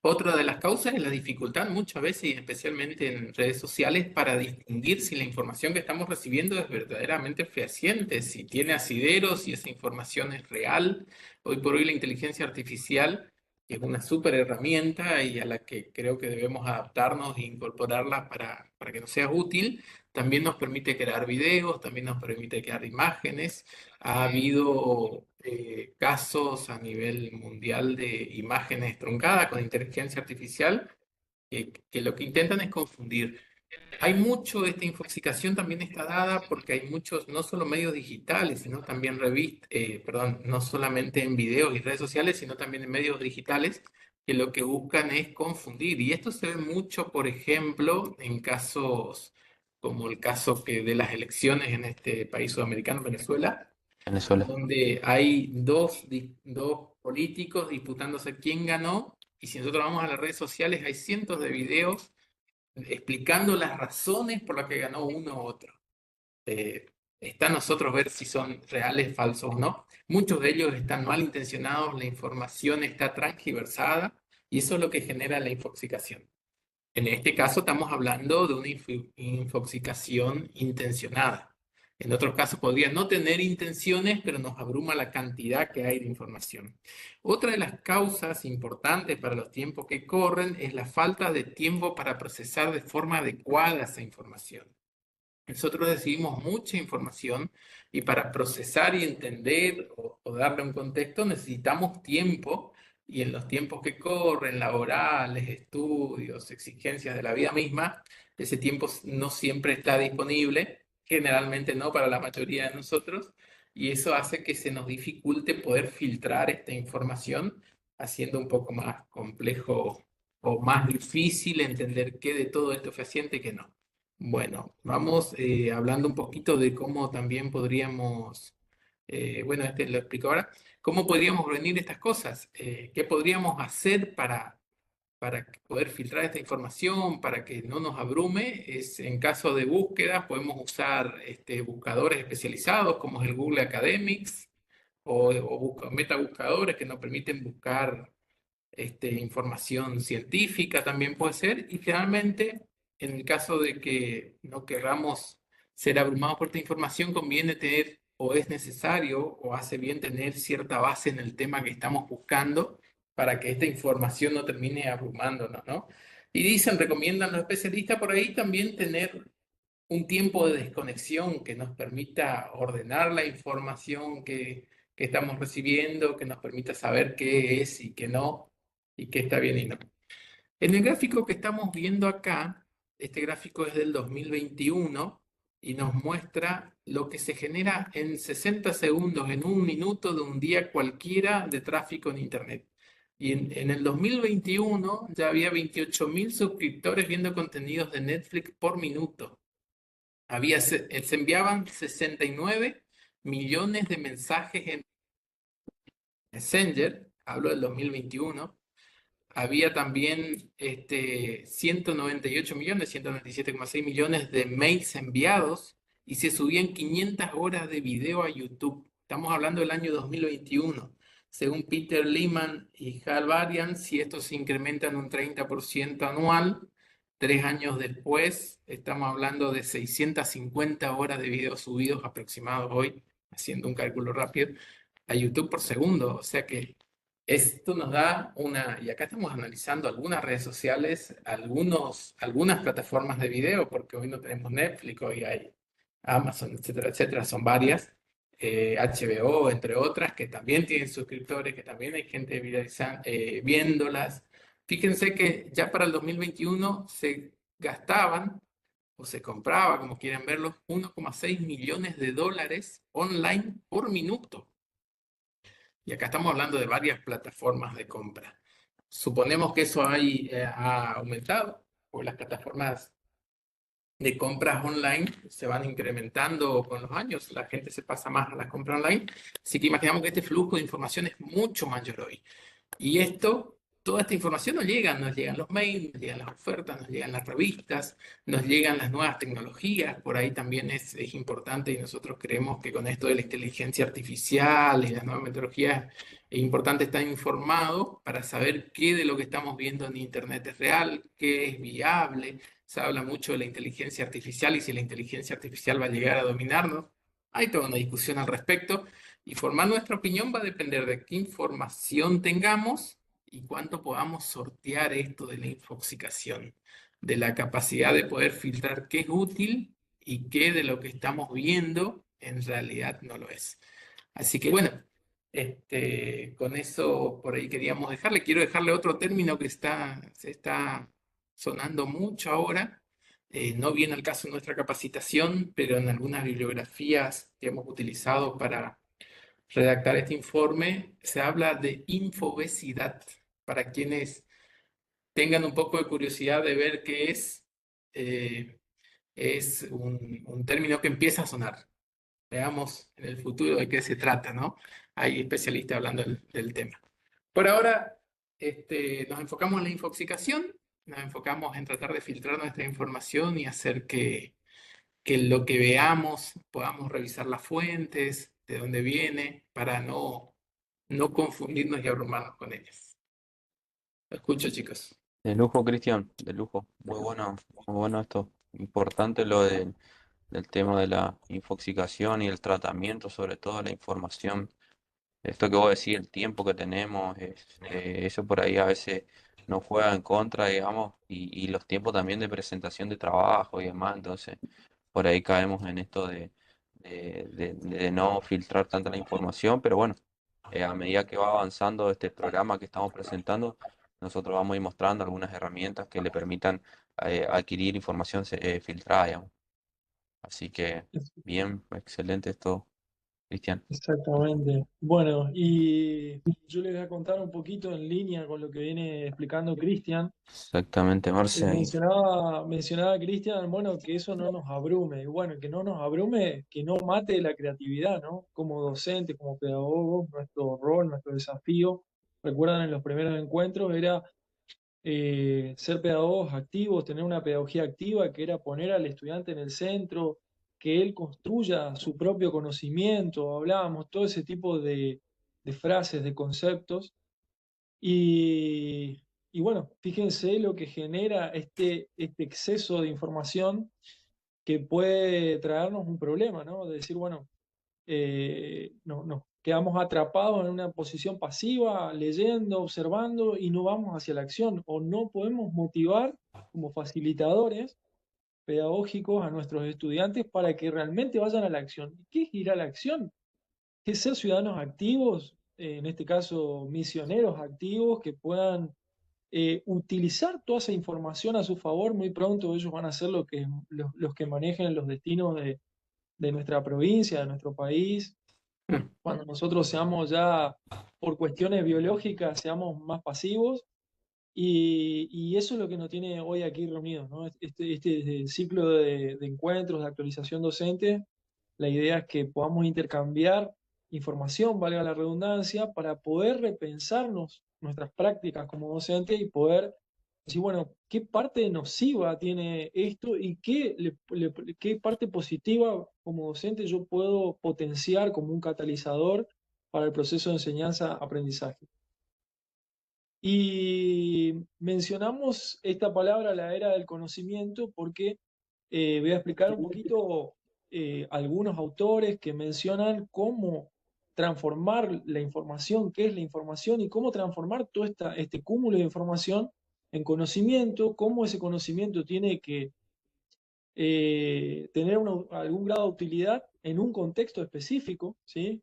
Otra de las causas es la dificultad muchas veces, y especialmente en redes sociales, para distinguir si la información que estamos recibiendo es verdaderamente fehaciente, si tiene asidero, si esa información es real. Hoy por hoy la inteligencia artificial es una súper herramienta y a la que creo que debemos adaptarnos e incorporarla para que nos sea útil. También nos permite crear videos, también nos permite crear imágenes. Ha habido casos a nivel mundial de imágenes truncadas con inteligencia artificial, que lo que intentan es confundir. Hay mucho, esta infoxicación también está dada porque hay muchos, no solo medios digitales, sino también perdón, no solamente en videos y redes sociales, sino también en medios digitales, que lo que buscan es confundir. Y esto se ve mucho, por ejemplo, en casos como el caso de las elecciones en este país sudamericano, Venezuela, Venezuela. donde hay dos políticos disputándose quién ganó, y si nosotros vamos a las redes sociales hay cientos de videos explicando las razones por las que ganó uno u otro. está a nosotros ver si son reales, falsos o no. Muchos de ellos están malintencionados, la información está transgiversada y eso es lo que genera la infoxicación. En este caso estamos hablando de una infoxicación intencionada. En otros casos podría no tener intenciones, pero nos abruma la cantidad que hay de información. Otra de las causas importantes para los tiempos que corren es la falta de tiempo para procesar de forma adecuada esa información. Nosotros recibimos mucha información y para procesar y entender o darle un contexto necesitamos tiempo, y en los tiempos que corren, laborales, estudios, exigencias de la vida misma, ese tiempo no siempre está disponible, generalmente no para la mayoría de nosotros, y eso hace que se nos dificulte poder filtrar esta información, haciendo un poco más complejo o más difícil entender qué de todo esto es fehaciente y qué no. Bueno, vamos hablando un poquito de cómo también podríamos, bueno, este lo explico ahora, cómo podríamos prevenir estas cosas, qué podríamos hacer para poder filtrar esta información, para que no nos abrume. Es, en caso de búsqueda, podemos usar buscadores especializados como es el Google Academics o metabuscadores que nos permiten buscar información científica también puede ser, y generalmente en el caso de que no queramos ser abrumados por esta información, conviene tener o es necesario o hace bien tener cierta base en el tema que estamos buscando para que esta información no termine abrumándonos, ¿no? Y dicen, recomiendan los especialistas por ahí también tener un tiempo de desconexión que nos permita ordenar la información que estamos recibiendo, que nos permita saber qué es y qué no, y qué está bien y no. En el gráfico que estamos viendo acá, este gráfico es del 2021 y nos muestra lo que se genera en 60 segundos, en un minuto de un día cualquiera de tráfico en Internet. Y en el 2021 ya había 28.000 suscriptores viendo contenidos de Netflix por minuto. Se enviaban 69 millones de mensajes en Messenger, hablo del 2021. Había también 198 millones, 197,6 millones de mails enviados y se subían 500 horas de video a YouTube. Estamos hablando del año 2021. Según Peter Lehman y Hal Varian, si esto se incrementa en un 30% anual, 3 años después, estamos hablando de 650 horas de video subidos aproximados hoy, haciendo un cálculo rápido, a YouTube por segundo. O sea que esto nos da una, y acá estamos analizando algunas redes sociales, algunas plataformas de video, porque hoy no tenemos Netflix, hoy hay Amazon, etcétera, etcétera, son varias, HBO, entre otras, que también tienen suscriptores, que también hay gente viéndolas. Fíjense que ya para el 2021 se gastaban, o se compraba, como quieran verlo, 1,6 millones de dólares online por minuto. Y acá estamos hablando de varias plataformas de compra. Suponemos que eso ha aumentado, porque las plataformas de compras online se van incrementando con los años, la gente se pasa más a la compra online, así que imaginamos que este flujo de información es mucho mayor hoy. Y toda esta información nos llegan los mails, nos llegan las ofertas, nos llegan las revistas, nos llegan las nuevas tecnologías, por ahí también es importante, y nosotros creemos que con esto de la inteligencia artificial y las nuevas metodologías es importante estar informado para saber qué de lo que estamos viendo en Internet es real, qué es viable. Se habla mucho de la inteligencia artificial y si la inteligencia artificial va a llegar a dominarnos. Hay toda una discusión al respecto. Y formar nuestra opinión va a depender de qué información tengamos y cuánto podamos sortear esto de la infoxicación, de la capacidad de poder filtrar qué es útil y qué de lo que estamos viendo en realidad no lo es. Así que bueno, con eso por ahí queríamos dejarle. Quiero dejarle otro término que se está sonando mucho ahora. No viene al caso en nuestra capacitación, pero en algunas bibliografías que hemos utilizado para redactar este informe, se habla de infobesidad. Para quienes tengan un poco de curiosidad de ver qué es un término que empieza a sonar. Veamos en el futuro de qué se trata, ¿no? Hay especialistas hablando del tema. Por ahora, nos enfocamos en la infoxicación, nos enfocamos en tratar de filtrar nuestra información y hacer que que lo que veamos podamos revisar las fuentes, de dónde viene, para no confundirnos y abrumarnos con ellas. Lo escucho, chicos. De lujo, Cristian, de lujo. Muy bueno esto. Importante lo del tema de la infoxicación y el tratamiento, sobre todo la información. Esto que vos decís, el tiempo que tenemos, eso por ahí a veces nos juega en contra, digamos, y los tiempos también de presentación de trabajo y demás. Entonces, por ahí caemos en esto de no filtrar tanta la información, pero bueno, a medida que va avanzando este programa que estamos presentando, nosotros vamos a ir mostrando algunas herramientas que le permitan adquirir información filtrada, digamos. Así que, bien, excelente esto, Cristian. Exactamente. Bueno, y yo les voy a contar un poquito en línea con lo que viene explicando Cristian. Exactamente, Marce. Mencionaba Cristian, bueno, que eso no nos abrume. Y bueno, que no nos abrume, que no mate la creatividad, ¿no? Como docente, como pedagogos, nuestro rol, nuestro desafío, recuerdan en los primeros encuentros, era ser pedagogos activos, tener una pedagogía activa, que era poner al estudiante en el centro, que él construya su propio conocimiento, hablábamos todo ese tipo de frases, de conceptos. Y, y bueno, fíjense lo que genera este exceso de información que puede traernos un problema, ¿no? De decir, bueno, nos quedamos atrapados en una posición pasiva, leyendo, observando y no vamos hacia la acción o no podemos motivar como facilitadores pedagógicos a nuestros estudiantes para que realmente vayan a la acción. ¿Y qué es ir a la acción? ¿Qué es ser ciudadanos activos? En este caso, misioneros activos que puedan utilizar toda esa información a su favor. Muy pronto ellos van a ser los que manejen los destinos de nuestra provincia, de nuestro país. Cuando nosotros seamos ya, por cuestiones biológicas, seamos más pasivos. Y eso es lo que nos tiene hoy aquí reunidos, ¿no? Este ciclo de encuentros, de actualización docente, la idea es que podamos intercambiar información, valga la redundancia, para poder repensarnos nuestras prácticas como docentes y poder decir, bueno, ¿qué parte nociva tiene esto y qué parte positiva como docente yo puedo potenciar como un catalizador para el proceso de enseñanza-aprendizaje? Y mencionamos esta palabra, la era del conocimiento, porque voy a explicar un poquito algunos autores que mencionan cómo transformar la información, qué es la información y cómo transformar todo este cúmulo de información en conocimiento, cómo ese conocimiento tiene que tener algún grado de utilidad en un contexto específico, ¿sí?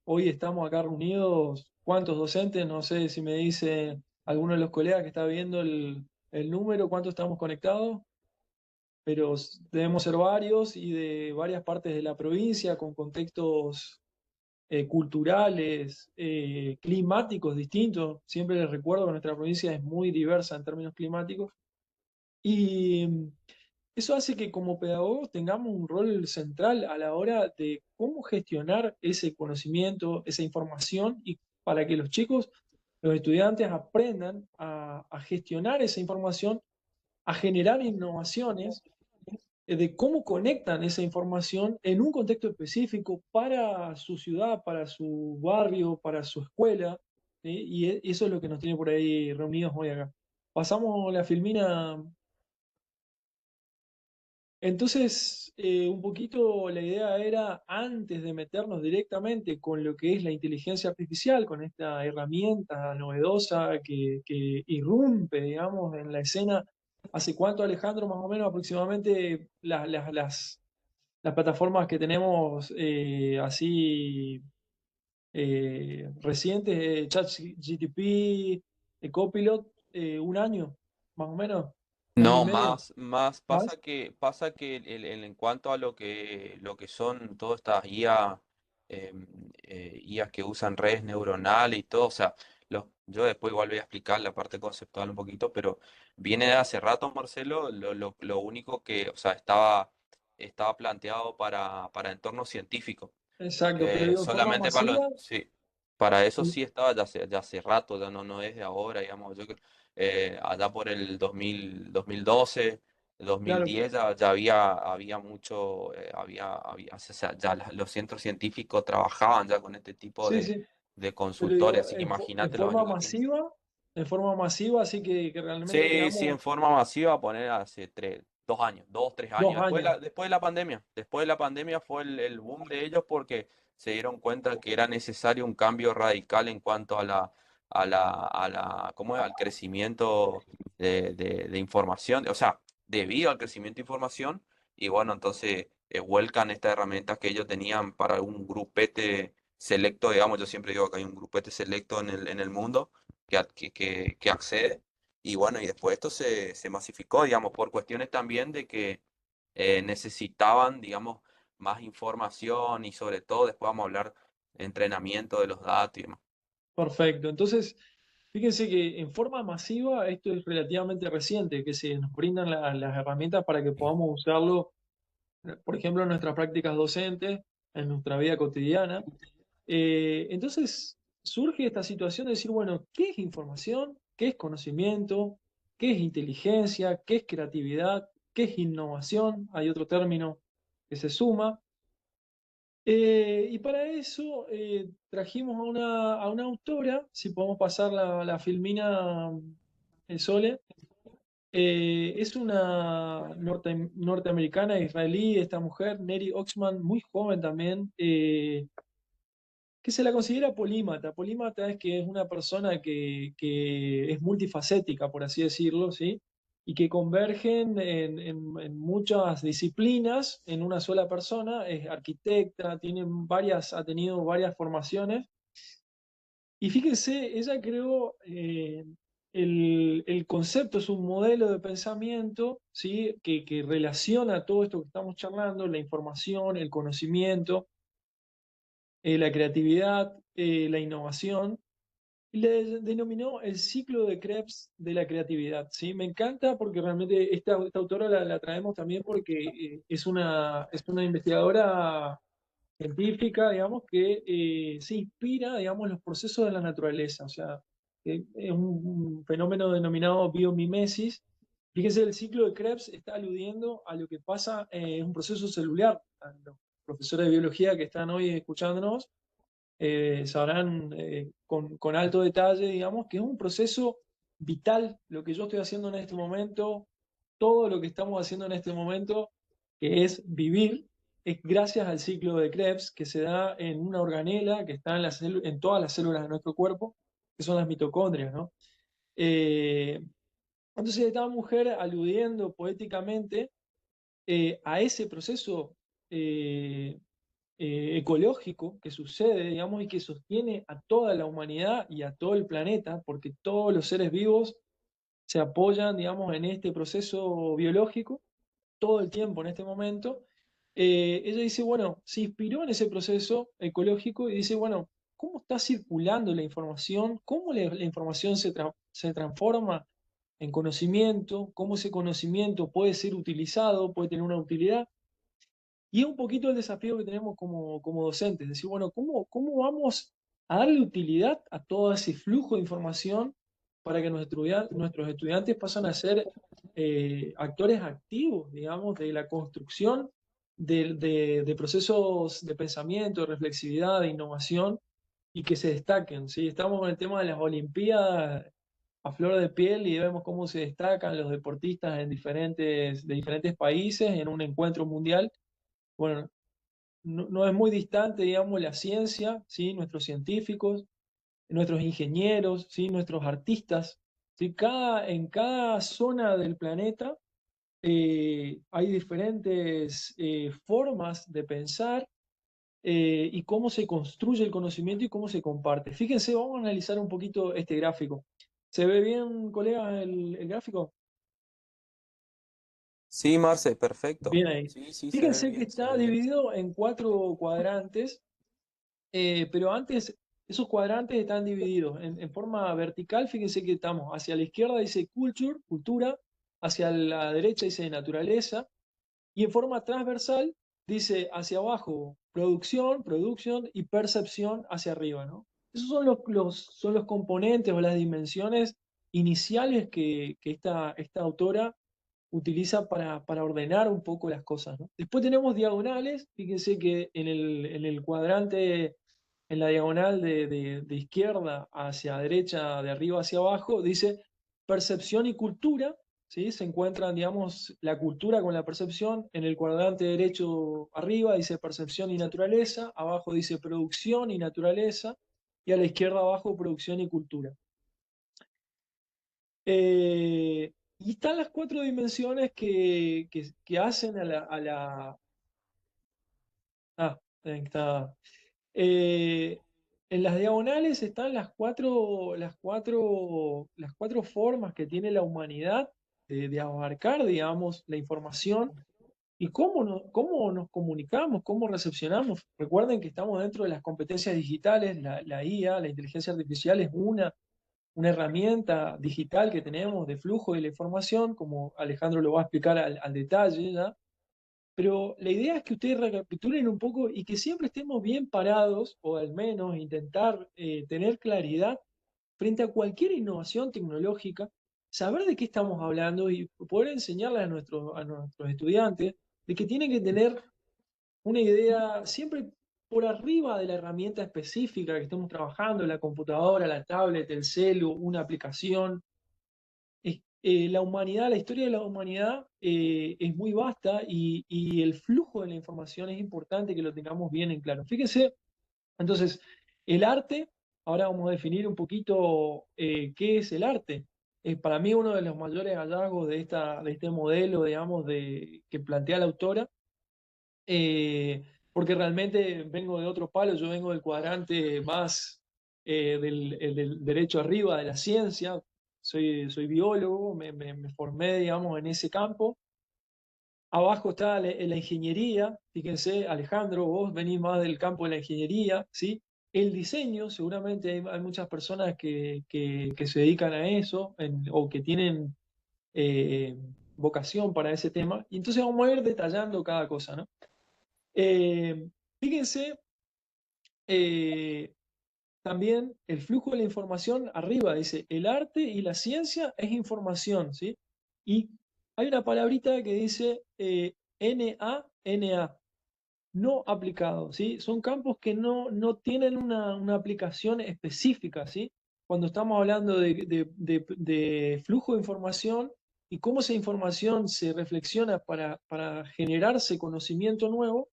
Hoy estamos acá reunidos, ¿cuántos docentes? No sé si me dice alguno de los colegas que está viendo el número, ¿cuántos estamos conectados? Pero debemos ser varios y de varias partes de la provincia, con contextos culturales, climáticos distintos. Siempre les recuerdo que nuestra provincia es muy diversa en términos climáticos. Y eso hace que como pedagogos tengamos un rol central a la hora de cómo gestionar ese conocimiento, esa información, y para que los chicos, los estudiantes aprendan a gestionar esa información, a generar innovaciones de cómo conectan esa información en un contexto específico para su ciudad, para su barrio, para su escuela, ¿sí? Y eso es lo que nos tiene por ahí reunidos hoy acá. Pasamos la filmina. Entonces, un poquito la idea era, antes de meternos directamente con lo que es la inteligencia artificial, con esta herramienta novedosa que irrumpe, digamos, en la escena. ¿Hace cuánto, Alejandro, más o menos aproximadamente las plataformas que tenemos así recientes, ChatGPT, Copilot, un año, más o menos, año y No, medio, pasa más? que en cuanto a lo que son todas estas IA, IAs que usan redes neuronales y todo, o sea, yo después igual voy a explicar la parte conceptual un poquito, pero viene de hace rato, Marcelo, lo único que, o sea, estaba planteado para entornos científicos. Exacto, pero digo, en forma Solamente para masiva, sí, para eso sí estaba ya hace rato, ya no es de ahora, digamos, allá por el 2012, Claro, 2010 ya había mucho, o sea, ya los centros científicos trabajaban ya con este tipo sí, sí. de Pero consultores, digo, así que en imagínate los forma años que tiene. masiva, en forma masiva, así que realmente Sí, sí, tengamos en forma masiva, poner hace 2, 3 años, 2 años. después de la pandemia. Después de la pandemia fue el boom de ellos porque se dieron cuenta que era necesario un cambio radical en cuanto ¿cómo es? Al crecimiento de información, o sea, debido al crecimiento de información, y bueno, entonces vuelcan estas herramientas que ellos tenían para un grupete selecto, digamos, yo siempre digo que hay un grupete selecto en el mundo que accede. Y bueno, y después esto se masificó, digamos, por cuestiones también de que necesitaban, digamos, más información y sobre todo después vamos a hablar de entrenamiento de los datos y demás. Perfecto. Entonces, fíjense que en forma masiva esto es relativamente reciente, que se nos brindan las herramientas para que Sí. podamos usarlo, por ejemplo, en nuestras prácticas docentes, en nuestra vida cotidiana. Entonces, surge esta situación de decir, bueno, ¿qué es información? ¿Qué es conocimiento? ¿Qué es inteligencia? ¿Qué es creatividad? ¿Qué es innovación? Hay otro término que se suma. Y para eso trajimos a una autora, si podemos pasar la filmina, Sole. Es una norteamericana israelí, esta mujer, Neri Oxman, muy joven también, que se la considera polímata. Polímata es que es una persona que es multifacética, por así decirlo, ¿sí? Y que convergen en muchas disciplinas en una sola persona. Es arquitecta, ha tenido varias formaciones. Y fíjense, ella creó el concepto, es un modelo de pensamiento, ¿sí? Que relaciona todo esto que estamos charlando, la información, el conocimiento, la creatividad, la innovación, y le denominó el ciclo de Krebs de la creatividad, ¿sí? Me encanta porque realmente esta autora la traemos también porque es una investigadora científica, digamos, que se inspira, digamos, en los procesos de la naturaleza, o sea, es un fenómeno denominado biomimesis. Fíjese, el ciclo de Krebs está aludiendo a lo que pasa en un proceso celular. A los profesores de biología que están hoy escuchándonos sabrán con alto detalle, digamos, que es un proceso vital lo que yo estoy haciendo en este momento, todo lo que estamos haciendo en este momento, que es vivir, es gracias al ciclo de Krebs que se da en una organela que está en todas las células de nuestro cuerpo, que son las mitocondrias, ¿no? Eh, entonces esta mujer aludiendo poéticamente a ese proceso eh, ecológico que sucede, digamos, y que sostiene a toda la humanidad y a todo el planeta, porque todos los seres vivos se apoyan, digamos, en este proceso biológico todo el tiempo en este momento. Ella dice, bueno, se inspiró en ese proceso ecológico y dice, bueno, ¿cómo está circulando la información? ¿Cómo la información se transforma en conocimiento? ¿Cómo ese conocimiento puede ser utilizado, puede tener una utilidad? Y es un poquito el desafío que tenemos como docentes, decir, bueno, ¿cómo vamos a darle utilidad a todo ese flujo de información para que nuestros estudiantes pasen a ser actores activos, digamos, de la construcción de procesos de pensamiento, de reflexividad, de innovación y que se destaquen? ¿Sí? Estamos con el tema de las Olimpiadas a flor de piel y vemos cómo se destacan los deportistas de diferentes países en un encuentro mundial. Bueno, no es muy distante, digamos, la ciencia, ¿sí? Nuestros científicos, nuestros ingenieros, ¿sí? Nuestros artistas, ¿sí? En cada zona del planeta hay diferentes formas de pensar y cómo se construye el conocimiento y cómo se comparte. Fíjense, vamos a analizar un poquito este gráfico. ¿Se ve bien, colega, el gráfico? Sí, Marce, perfecto. Bien ahí. Sí, sí, se ve Fíjense que bien, se está ve bien. dividido en 4 cuadrantes. Pero antes, esos cuadrantes están divididos en forma vertical. Fíjense que estamos hacia la izquierda dice culture, cultura, hacia la derecha dice naturaleza, y en forma transversal dice hacia abajo producción, production y percepción hacia arriba, ¿no? Esos son son los componentes o las dimensiones iniciales que esta autora utiliza para ordenar un poco las cosas, ¿no? Después tenemos diagonales, fíjense que en el cuadrante, en la diagonal de izquierda hacia derecha, de arriba hacia abajo, dice percepción y cultura, ¿sí? Se encuentran, digamos, la cultura con la percepción. En el cuadrante derecho arriba dice percepción y naturaleza, abajo dice producción y naturaleza, y a la izquierda abajo producción y cultura. Y están las 4 dimensiones que hacen ahí está. En las diagonales están las cuatro formas que tiene la humanidad de abarcar, digamos, la información y cómo nos comunicamos, cómo recepcionamos. Recuerden que estamos dentro de las competencias digitales, la IA, la inteligencia artificial es una herramienta digital que tenemos de flujo de la información, como Alejandro lo va a explicar al detalle, ¿ya? Pero la idea es que ustedes recapitulen un poco y que siempre estemos bien parados, o al menos intentar tener claridad frente a cualquier innovación tecnológica, saber de qué estamos hablando y poder enseñarle a nuestros estudiantes de que tienen que tener una idea siempre por arriba de la herramienta específica que estemos trabajando, la computadora, la tablet, el celu, una aplicación. La humanidad, la historia de la humanidad es muy vasta y el flujo de la información es importante que lo tengamos bien en claro. Fíjense, entonces, el arte, ahora vamos a definir un poquito qué es el arte. Para mí uno de los mayores hallazgos de este modelo, digamos, que plantea la autora, porque realmente vengo de otro palo, yo vengo del cuadrante más del derecho arriba de la ciencia, soy biólogo, me formé, digamos, en ese campo. Abajo está la ingeniería, fíjense, Alejandro, vos venís más del campo de la ingeniería, ¿sí? El diseño, seguramente hay muchas personas que se dedican a eso o que tienen eh, vocación para ese tema, y entonces vamos a ir detallando cada cosa, ¿no? Eh, Fíjense, eh, también el flujo de la información arriba dice, el arte y la ciencia es información, ¿sí? Y hay una palabrita que dice NA, no aplicado, ¿sí? Son campos que no tienen una aplicación específica, ¿sí? Cuando estamos hablando de flujo de información y cómo esa información se reflexiona para generarse conocimiento nuevo,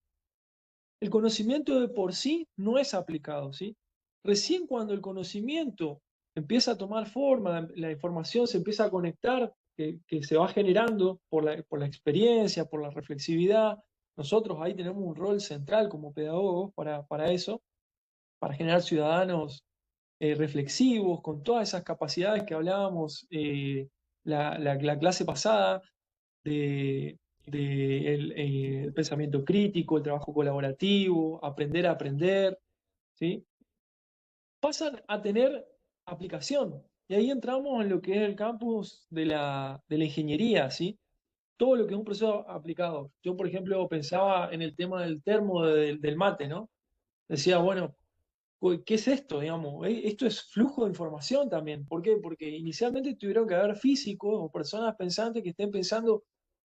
el conocimiento de por sí no es aplicado, ¿sí? Recién cuando el conocimiento empieza a tomar forma, la información se empieza a conectar, que se va generando por la experiencia, por la reflexividad. Nosotros ahí tenemos un rol central como pedagogos para eso, para generar ciudadanos reflexivos, con todas esas capacidades que hablábamos la clase pasada, el pensamiento crítico, el trabajo colaborativo, aprender a aprender, ¿sí? Pasan a tener aplicación. Y ahí entramos en lo que es el campus de la ingeniería, ¿sí? Todo lo que es un proceso aplicado. Yo, por ejemplo, pensaba en el tema del termo del mate, ¿no? Decía, bueno, ¿qué es esto? Digamos, esto es flujo de información también. ¿Por qué? Porque inicialmente tuvieron que haber físicos o personas pensantes que estén pensando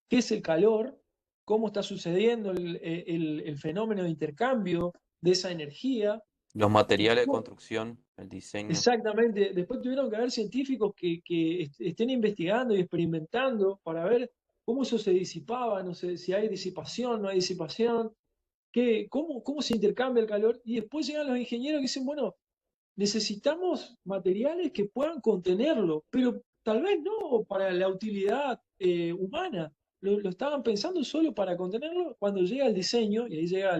qué es el calor, cómo está sucediendo el fenómeno de intercambio de esa energía. Los materiales de construcción, el diseño. Exactamente. Después tuvieron que haber científicos que estén investigando y experimentando para ver cómo eso se disipaba, no sé si hay disipación, no hay disipación, cómo se intercambia el calor. Y después llegan los ingenieros que dicen, bueno, necesitamos materiales que puedan contenerlo, pero tal vez no para la utilidad humana. Lo estaban pensando solo para contenerlo. Cuando llega el diseño, y ahí llega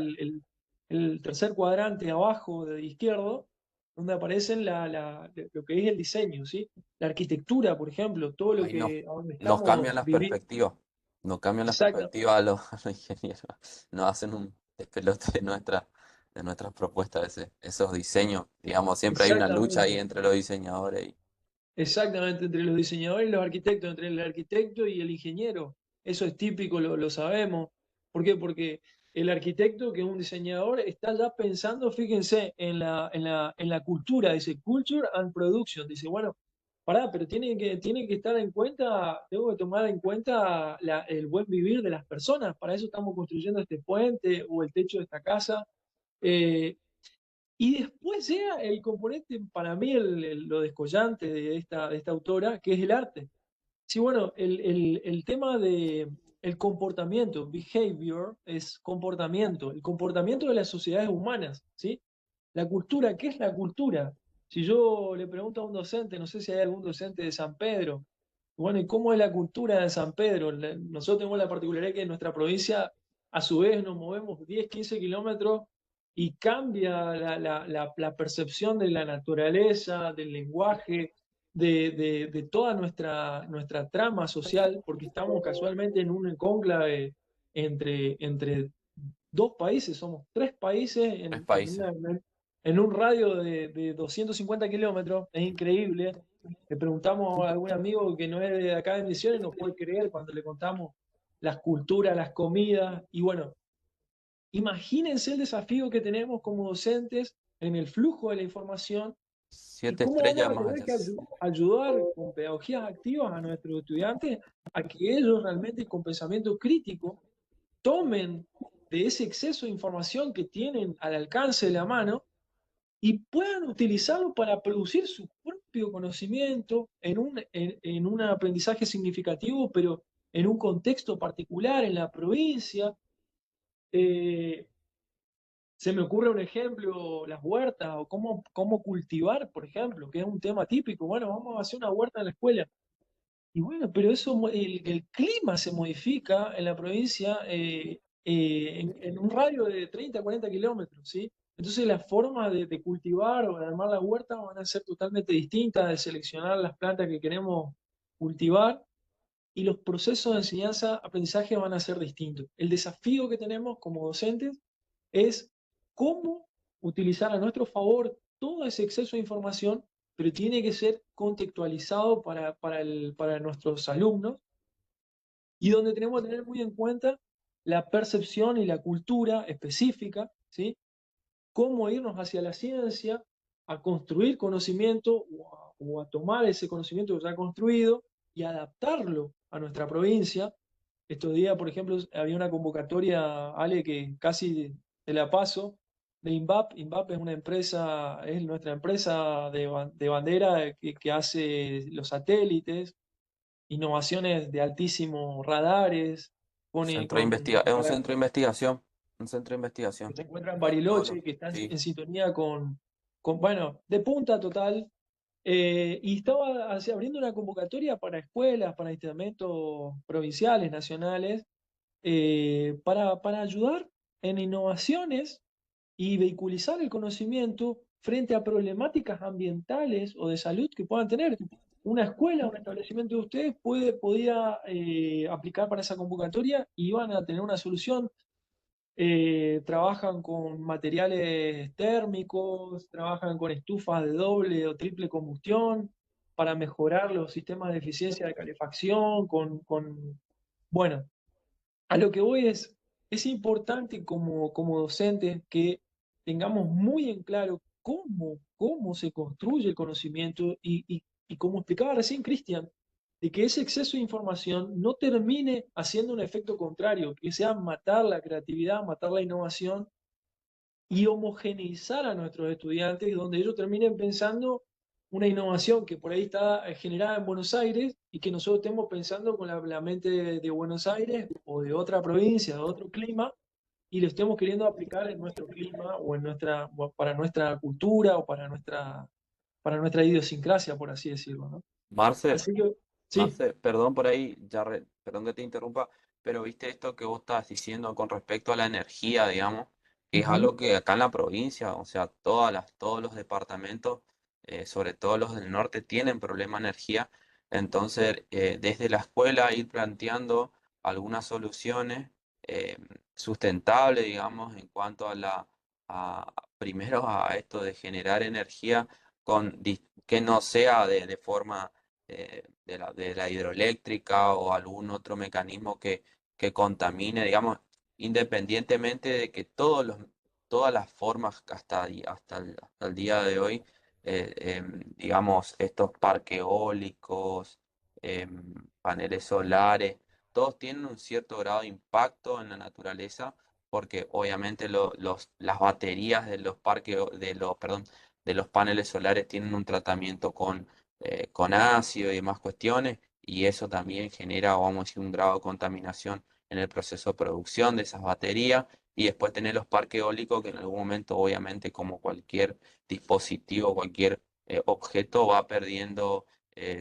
el tercer cuadrante abajo de izquierdo, donde aparecen lo que es el diseño, ¿sí? La arquitectura, por ejemplo, todo lo Ahí que a donde nos cambian estamos las viviendo. perspectivas. Nos cambian las Exacto, perspectivas a los ingenieros. Nos hacen un despelote de nuestras propuestas, esos diseños. Digamos, siempre hay una lucha ahí exactamente. entre los diseñadores y Exactamente, entre los diseñadores y los arquitectos, entre el arquitecto y el ingeniero. Eso es típico, lo sabemos. ¿Por qué? Porque el arquitecto, que es un diseñador, está ya pensando, fíjense, en la cultura, dice culture and production. Dice, bueno, pará, pero tiene que estar en cuenta, tengo que tomar en cuenta el buen vivir de las personas. Para eso estamos construyendo este puente o el techo de esta casa. Eh, y después llega el componente, para mí, lo descollante de esta autora, que es el arte. Sí, bueno, el tema de el comportamiento, behavior, es comportamiento, el comportamiento de las sociedades humanas, ¿sí? La cultura, ¿qué es la cultura? Si yo le pregunto a un docente, no sé si hay algún docente de San Pedro, bueno, ¿y cómo es la cultura de San Pedro? Nosotros tenemos la particularidad que en nuestra provincia, a su vez, nos movemos 10, 15 kilómetros y cambia la percepción de la naturaleza, del lenguaje, de toda nuestra trama social, porque estamos casualmente en un cónclave entre dos países, somos tres países Tres en, países. en un radio de 250 kilómetros, es increíble. Le preguntamos a algún amigo que no es de acá de Misiones, no puede creer cuando le contamos las culturas, las comidas, y bueno, imagínense el desafío que tenemos como docentes en el flujo de la información y 7 cómo vamos estrellas a más tener allá. que ayudar con pedagogías activas a nuestros estudiantes a que ellos realmente con pensamiento crítico tomen de ese exceso de información que tienen al alcance de la mano y puedan utilizarlo para producir su propio conocimiento en un aprendizaje significativo, pero en un contexto particular, en la provincia. Eh, Se me ocurre un ejemplo, las huertas o cómo cultivar, por ejemplo, que es un tema típico. Bueno, vamos a hacer una huerta en la escuela. Y bueno, pero eso, el clima se modifica en la provincia en un radio de 30 a 40 kilómetros, ¿sí? Entonces las formas de cultivar o de armar la huerta van a ser totalmente distintas, de seleccionar las plantas que queremos cultivar y los procesos de enseñanza-aprendizaje van a ser distintos. El desafío que tenemos como docentes es cómo utilizar a nuestro favor todo ese exceso de información, pero tiene que ser contextualizado para nuestros alumnos y donde tenemos que tener muy en cuenta la percepción y la cultura específica, ¿sí? Cómo irnos hacia la ciencia, a construir conocimiento o a tomar ese conocimiento que ya construido y adaptarlo a nuestra provincia. Estos días, por ejemplo, había una convocatoria, Ale, que casi te la paso, de INVAP. INVAP es una empresa, es nuestra empresa de bandera que hace los satélites, innovaciones de altísimos radares, pone Centro de es un para centro de investigación. Un centro de que investigación. se encuentra en Tecnólogo. Bariloche, que está Sí. en sintonía bueno, de punta total. Y estaba abriendo una convocatoria para escuelas, para instrumentos provinciales, nacionales, para ayudar en innovaciones y vehiculizar el conocimiento frente a problemáticas ambientales o de salud que puedan tener. Una escuela, un establecimiento de ustedes podía aplicar para esa convocatoria y van a tener una solución. Trabajan con materiales térmicos, trabajan con estufas de doble o triple combustión para mejorar los sistemas de eficiencia de calefacción, bueno, a lo que voy es importante como docentes que tengamos muy en claro cómo se construye el conocimiento y como explicaba recién Cristian, de que ese exceso de información no termine haciendo un efecto contrario, que sea matar la creatividad, matar la innovación y homogeneizar a nuestros estudiantes, donde ellos terminen pensando una innovación que por ahí está generada en Buenos Aires y que nosotros estemos pensando con la mente de Buenos Aires o de otra provincia, de otro clima, y lo estemos queriendo aplicar en nuestro clima o para nuestra cultura o para nuestra idiosincrasia, por así decirlo, ¿no? Marce, Así que, sí. Marce, perdón por ahí, perdón que te interrumpa, pero viste esto que vos estás diciendo con respecto a la energía, digamos, que es Ujú. algo que acá en la provincia, o sea, todos los departamentos, sobre todo los del norte, tienen problema de energía. Entonces, desde la escuela ir planteando algunas soluciones eh, sustentables, digamos, en cuanto a primero a esto de generar energía que no sea de forma de la hidroeléctrica o algún otro mecanismo que contamine, digamos, independientemente de que todas las formas hasta el día de hoy digamos, estos parques eólicos, paneles solares, todos tienen un cierto grado de impacto en la naturaleza, porque obviamente las baterías de los parques, perdón, de los paneles solares tienen un tratamiento con ácido y demás cuestiones, y eso también genera, vamos a decir, un grado de contaminación en el proceso de producción de esas baterías. Y después tener los parques eólicos que en algún momento, obviamente, como cualquier dispositivo, cualquier objeto, va perdiendo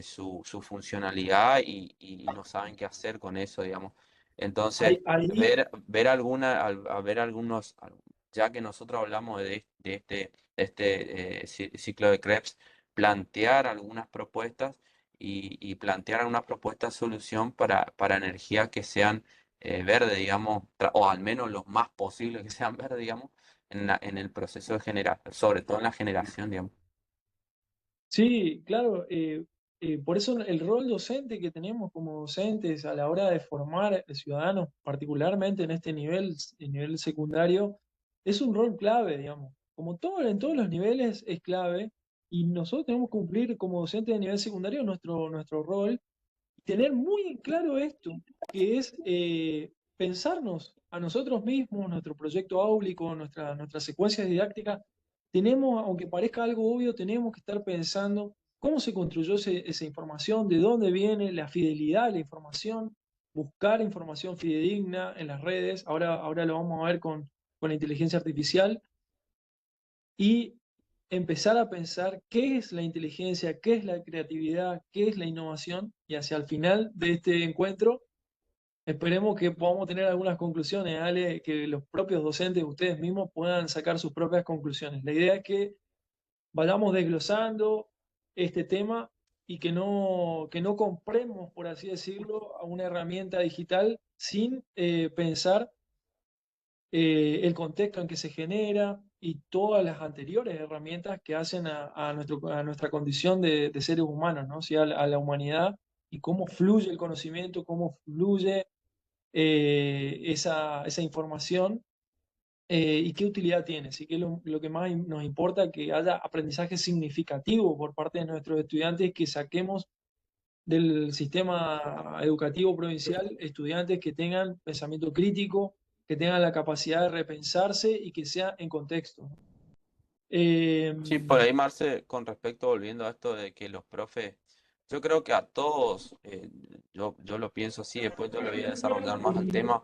su funcionalidad y no saben qué hacer con eso, digamos. Entonces, Ahí, ver algunos, ya que nosotros hablamos de este ciclo de Krebs, plantear algunas propuestas y plantear algunas propuestas de solución para energías que sean verdes, digamos, o al menos lo más posible que sean verdes, digamos, en el proceso de generar, sobre todo en la generación, digamos. sí, claro, por eso el rol docente que tenemos como docentes a la hora de formar ciudadanos, particularmente en este nivel, el nivel secundario, es un rol clave, digamos. Como todo, en todos los niveles es clave, y nosotros tenemos que cumplir como docentes de nivel secundario nuestro rol, tener muy en claro esto, que es pensarnos a nosotros mismos, nuestro proyecto áulico, nuestras secuencias didácticas. Tenemos, aunque parezca algo obvio, tenemos que estar pensando cómo se construyó esa información, de dónde viene la fidelidad de la información, buscar información fidedigna en las redes. Ahora lo vamos a ver con la inteligencia artificial, y empezar a pensar qué es la inteligencia, qué es la creatividad, qué es la innovación, y hacia el final de este encuentro esperemos que podamos tener algunas conclusiones, Ale, que los propios docentes, ustedes mismos, puedan sacar sus propias conclusiones. La idea es que vayamos desglosando este tema y que no compremos, por así decirlo, a una herramienta digital sin pensar el contexto en que se genera y todas las anteriores herramientas que hacen a nuestra condición de seres humanos, ¿no? O sea, a la humanidad, y cómo fluye el conocimiento, cómo fluye esa información, y qué utilidad tiene. Así que lo que más nos importa es que haya aprendizaje significativo por parte de nuestros estudiantes, que saquemos del sistema educativo provincial estudiantes que tengan pensamiento crítico, que tengan la capacidad de repensarse y que sea en contexto. Eh, Sí, por ahí, Marce, con respecto, volviendo a esto de que los profes, yo creo que a todos, yo lo pienso así, después yo lo voy a desarrollar más el tema,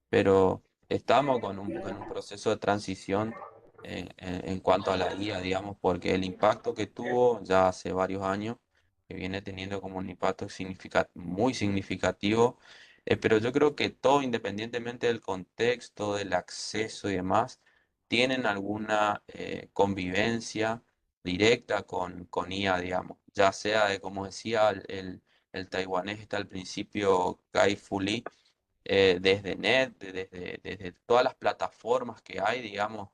pero estamos con un proceso de transición en cuanto a la guía, digamos, porque el impacto que tuvo ya hace varios años, que viene teniendo como un impacto muy significativo, pero yo creo que todo, independientemente del contexto, del acceso y demás, tienen alguna convivencia directa con IA, digamos, ya sea de, como decía el taiwanés está al principio, Kai Fu Lee, desde desde todas las plataformas que hay, digamos,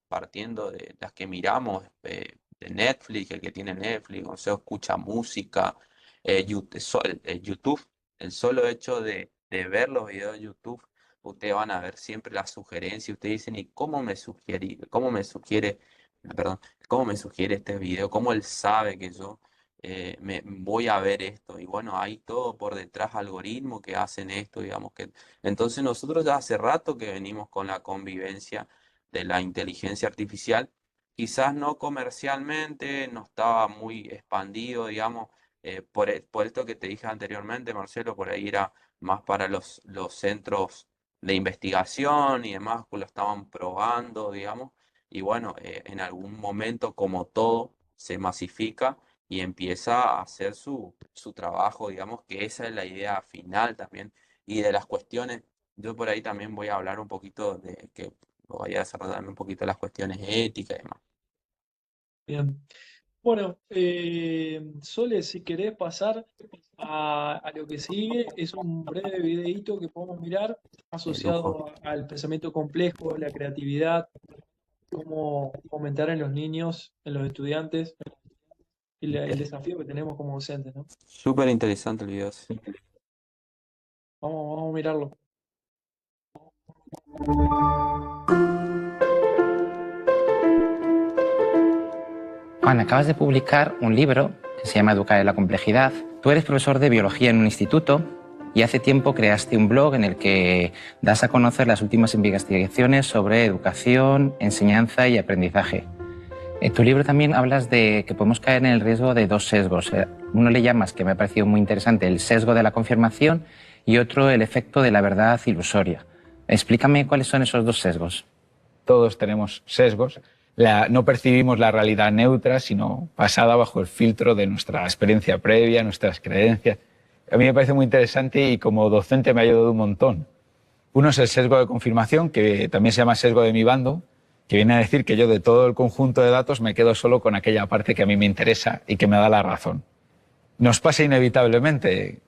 partiendo de las que miramos, de Netflix, el que tiene Netflix, o sea, escucha música, YouTube, el solo hecho de ver los videos de YouTube, ustedes van a ver siempre las sugerencias, ustedes dicen, ¿y perdón, cómo me sugiere este video? ¿Cómo él sabe que yo me voy a ver esto? Y bueno, hay todo por detrás algoritmos que hacen esto, digamos que entonces nosotros ya hace rato que venimos con la convivencia de la inteligencia artificial, quizás no comercialmente, no estaba muy expandido, digamos, por esto que te dije anteriormente, Marcelo, por ahí era más para los centros de investigación y demás, que lo estaban probando, digamos, y bueno, en algún momento, como todo, se masifica y empieza a hacer su trabajo, digamos, que esa es la idea final también, y de las cuestiones. Yo por ahí también voy a hablar un poquito de que voy a desarrollarme un poquito las cuestiones éticas y demás. Bien. Bueno, Sole, si querés pasar a lo que sigue, es un breve videíto que podemos mirar De lujo. asociado al pensamiento complejo, la creatividad, cómo fomentar en los niños, en los estudiantes, y el desafío que tenemos como docentes, ¿no? Súper interesante el video. Sí. Vamos a mirarlo. Juan, acabas de publicar un libro que se llama Educar en la complejidad. Tú eres profesor de biología en un instituto y hace tiempo creaste un blog en el que das a conocer las últimas investigaciones sobre educación, enseñanza y aprendizaje. En tu libro también hablas de que podemos caer en el riesgo de dos sesgos. Uno le llamas, que me ha parecido muy interesante, el sesgo de la confirmación y otro el efecto de la verdad ilusoria. Explícame cuáles son esos dos sesgos. Todos tenemos sesgos. No percibimos la realidad neutra, sino basada bajo el filtro de nuestra experiencia previa, nuestras creencias. A mí me parece muy interesante y como docente me ha ayudado un montón. Uno es el sesgo de confirmación, que también se llama sesgo de mi bando, que viene a decir que yo de todo el conjunto de datos me quedo solo con aquella parte que a mí me interesa y que me da la razón. Nos pasa inevitablemente.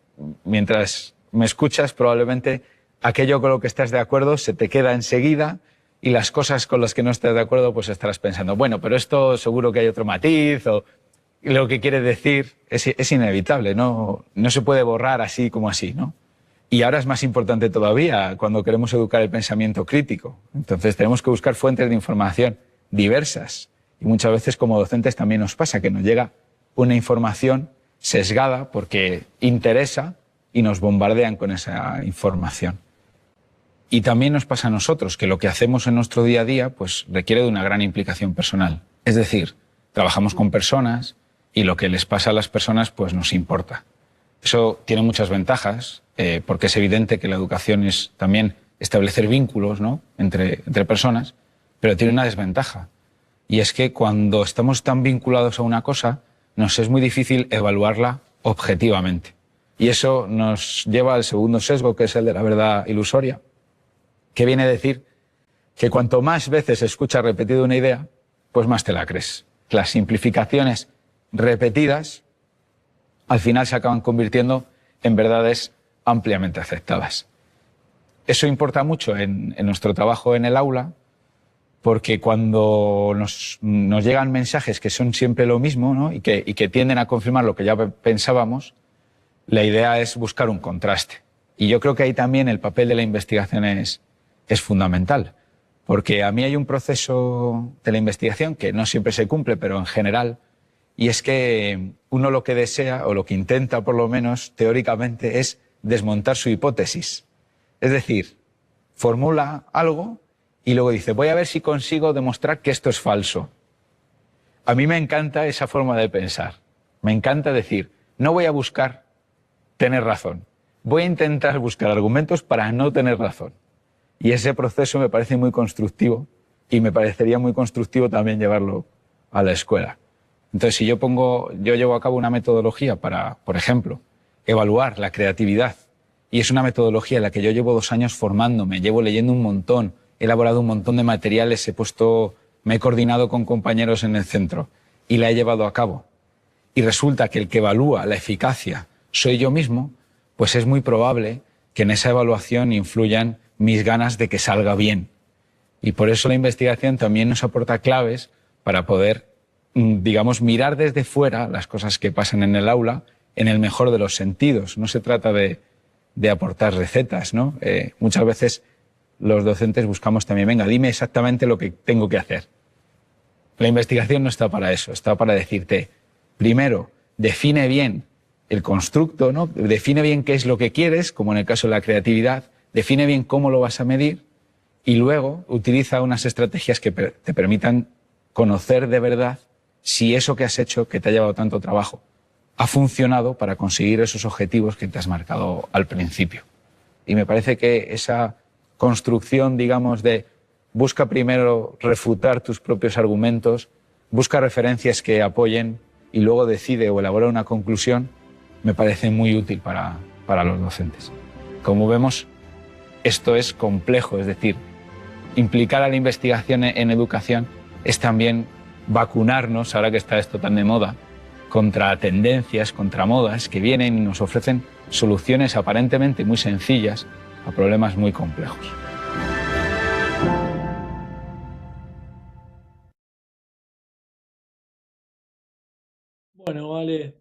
Mientras me escuchas, probablemente aquello con lo que estás de acuerdo se te queda enseguida y las cosas con las que no estás de acuerdo pues estarás pensando, bueno, pero esto seguro que hay otro matiz o lo que quiere decir es inevitable, no se puede borrar así como así, ¿no? Y ahora es más importante todavía cuando queremos educar el pensamiento crítico. Entonces tenemos que buscar fuentes de información diversas. Y muchas veces como docentes también nos pasa que nos llega una información sesgada porque interesa y nos bombardean con esa información. Y también nos pasa a nosotros que lo que hacemos en nuestro día a día pues requiere de una gran implicación personal. Es decir, trabajamos con personas y lo que les pasa a las personas pues nos importa. Eso tiene muchas ventajas, porque es evidente que la educación es también establecer vínculos, ¿no?, entre personas, pero tiene una desventaja. Y es que cuando estamos tan vinculados a una cosa, nos es muy difícil evaluarla objetivamente. Y eso nos lleva al segundo sesgo, que es el de la verdad ilusoria, que viene a decir que cuanto más veces escuchas repetido una idea, pues más te la crees. Las simplificaciones repetidas al final se acaban convirtiendo en verdades ampliamente aceptadas. Eso importa mucho en nuestro trabajo en el aula, porque cuando nos llegan mensajes que son siempre lo mismo, ¿no?, y que tienden a confirmar lo que ya pensábamos, la idea es buscar un contraste. Y yo creo que ahí también el papel de la investigación es fundamental, porque a mí hay un proceso de la investigación que no siempre se cumple, pero en general, y es que uno lo que desea, o lo que intenta por lo menos teóricamente, es desmontar su hipótesis. Es decir, formula algo y luego dice, voy a ver si consigo demostrar que esto es falso. A mí me encanta esa forma de pensar. Me encanta decir, no voy a buscar tener razón. Voy a intentar buscar argumentos para no tener razón. Y ese proceso me parece muy constructivo y me parecería muy constructivo también llevarlo a la escuela. Entonces, si yo llevo a cabo una metodología para, por ejemplo, evaluar la creatividad, y es una metodología en la que yo llevo 2 años formándome, llevo leyendo un montón, he elaborado un montón de materiales, me he coordinado con compañeros en el centro y la he llevado a cabo. Y resulta que el que evalúa la eficacia soy yo mismo, pues es muy probable que en esa evaluación influyan mis ganas de que salga bien. Y por eso la investigación también nos aporta claves para poder, digamos, mirar desde fuera las cosas que pasan en el aula en el mejor de los sentidos. No se trata de aportar recetas, ¿no? Muchas veces los docentes buscamos también, venga, dime exactamente lo que tengo que hacer. La investigación no está para eso, está para decirte, primero, define bien el constructo, ¿no? Define bien qué es lo que quieres, como en el caso de la creatividad, define bien cómo lo vas a medir y luego utiliza unas estrategias que te permitan conocer de verdad si eso que has hecho, que te ha llevado tanto trabajo, ha funcionado para conseguir esos objetivos que te has marcado al principio. Y me parece que esa construcción, digamos, de busca primero refutar tus propios argumentos, busca referencias que apoyen y luego decide o elabora una conclusión, me parece muy útil para los docentes. Como vemos, esto es complejo, es decir, implicar a la investigación en educación es también vacunarnos, ahora que está esto tan de moda, contra tendencias, contra modas que vienen y nos ofrecen soluciones aparentemente muy sencillas a problemas muy complejos. Bueno, vale.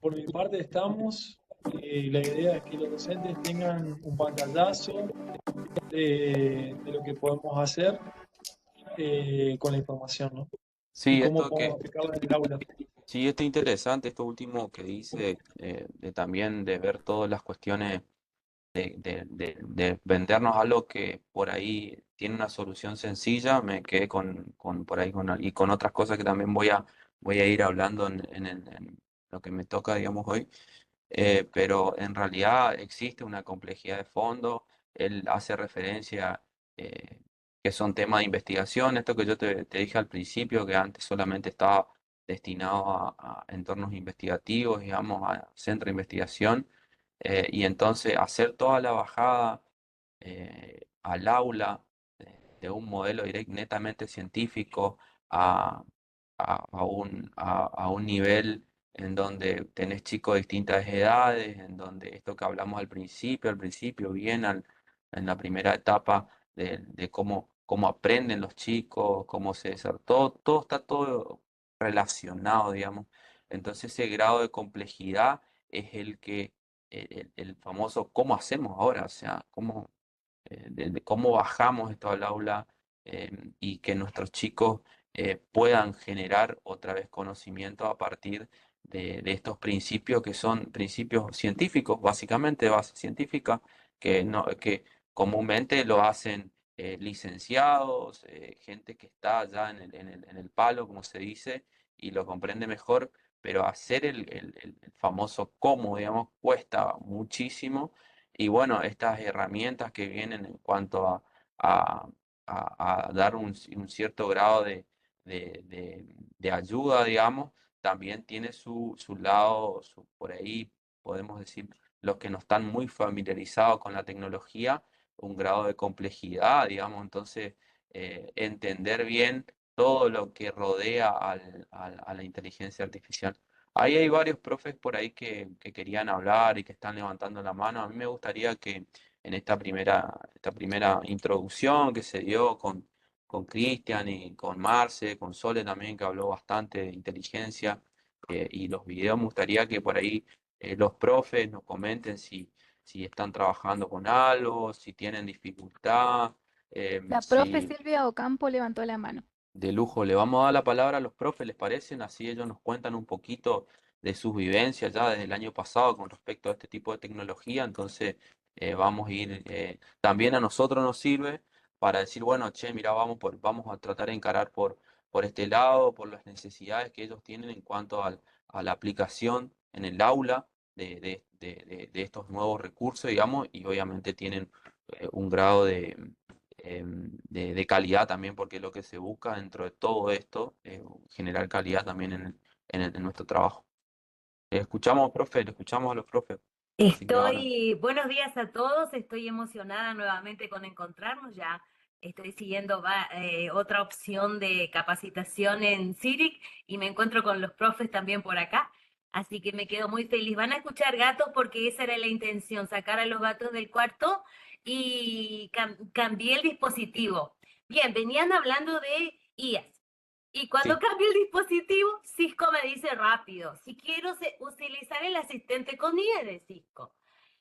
Por mi parte estamos. La idea es que los docentes tengan un pantallazo de lo que podemos hacer con la información, ¿no? Sí, cómo esto podemos que, aplicarla en el aula. sí, esto es interesante, esto último que dice, de también de ver todas las cuestiones de vendernos algo que por ahí tiene una solución sencilla. Me quedé con por ahí y con otras cosas que también voy a ir hablando en lo que me toca, digamos, hoy. Pero en realidad existe una complejidad de fondo. Él hace referencia, que son temas de investigación, esto que yo te dije al principio, que antes solamente estaba destinado a entornos investigativos, digamos, a centro de investigación. Y entonces hacer toda la bajada al aula de un modelo netamente científico a, a un nivel en donde tenés chicos de distintas edades, en donde esto que hablamos al principio bien en la primera etapa de cómo aprenden los chicos, cómo se desarrolla, todo está todo relacionado, digamos. Entonces ese grado de complejidad es el que, el famoso cómo hacemos ahora, o sea, de cómo bajamos esto al aula, y que nuestros chicos puedan generar otra vez conocimiento a partir de estos principios que son principios científicos, básicamente de base científica, que comúnmente lo hacen licenciados, gente que está ya en el palo, como se dice, y lo comprende mejor, pero hacer el famoso cómo, digamos, cuesta muchísimo. Y bueno, estas herramientas que vienen en cuanto a, a dar un cierto grado de ayuda, digamos, también tiene su lado, por ahí podemos decir, los que no están muy familiarizados con la tecnología, un grado de complejidad, digamos. Entonces, entender bien todo lo que rodea a la inteligencia artificial. Ahí hay varios profes por ahí que querían hablar y que están levantando la mano. A mí me gustaría que en esta primera introducción que se dio con Cristian y con Marce, con Sole también, que habló bastante de inteligencia, y los videos, me gustaría que por ahí los profes nos comenten si están trabajando con algo, si tienen dificultad, La profe si Silvia Ocampo levantó la mano. de lujo. Le vamos a dar la palabra a los profes, ¿les parecen? Así ellos nos cuentan un poquito de sus vivencias ya desde el año pasado con respecto a este tipo de tecnología. Entonces, vamos a ir, también a nosotros nos sirve para decir, bueno, che, mira, vamos a tratar de encarar por este lado, por las necesidades que ellos tienen en cuanto a la aplicación en el aula de estos nuevos recursos, digamos, y obviamente tienen un grado de calidad también, porque lo que se busca dentro de todo esto es generar calidad también en nuestro trabajo. Escuchamos, profe, le escuchamos a los profes. Así que ahora, Buenos días a todos, estoy emocionada nuevamente con encontrarnos ya. Estoy siguiendo otra opción de capacitación en CIRIC y me encuentro con los profes también por acá, así que me quedo muy feliz. Van a escuchar gatos porque esa era la intención, sacar a los gatos del cuarto y cambié el dispositivo. Bien, venían hablando de IAS. Y cuando sí, cambio el dispositivo, Cisco me dice rápido, si quiero utilizar el asistente con IA de Cisco.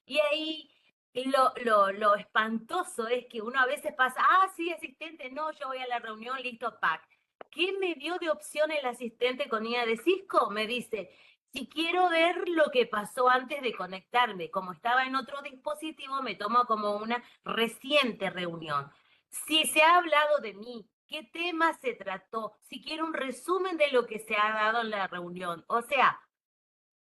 Y ahí lo espantoso es que uno a veces pasa, sí, asistente, no, yo voy a la reunión, listo, pack. ¿Qué me dio de opción el asistente con IA de Cisco? Me dice, si quiero ver lo que pasó antes de conectarme, como estaba en otro dispositivo, me tomo como una reciente reunión. Si se ha hablado de mí, qué tema se trató, si quiero un resumen de lo que se ha dado en la reunión. O sea,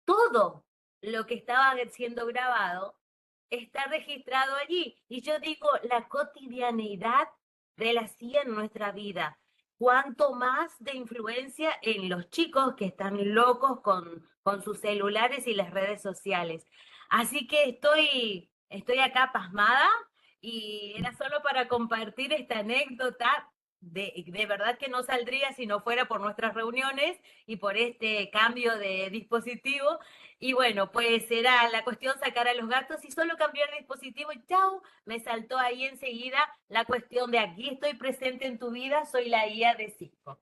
todo lo que estaba siendo grabado está registrado allí. Y yo digo, la cotidianeidad de la CIA en nuestra vida. Cuánto más de influencia en los chicos que están locos con sus celulares y las redes sociales. Así que estoy acá pasmada y era solo para compartir esta anécdota. De verdad que no saldría si no fuera por nuestras reuniones y por este cambio de dispositivo. Y bueno, pues era la cuestión sacar a los gatos y solo cambiar el dispositivo y chau, me saltó ahí enseguida la cuestión de aquí estoy presente en tu vida, soy la IA de Cisco.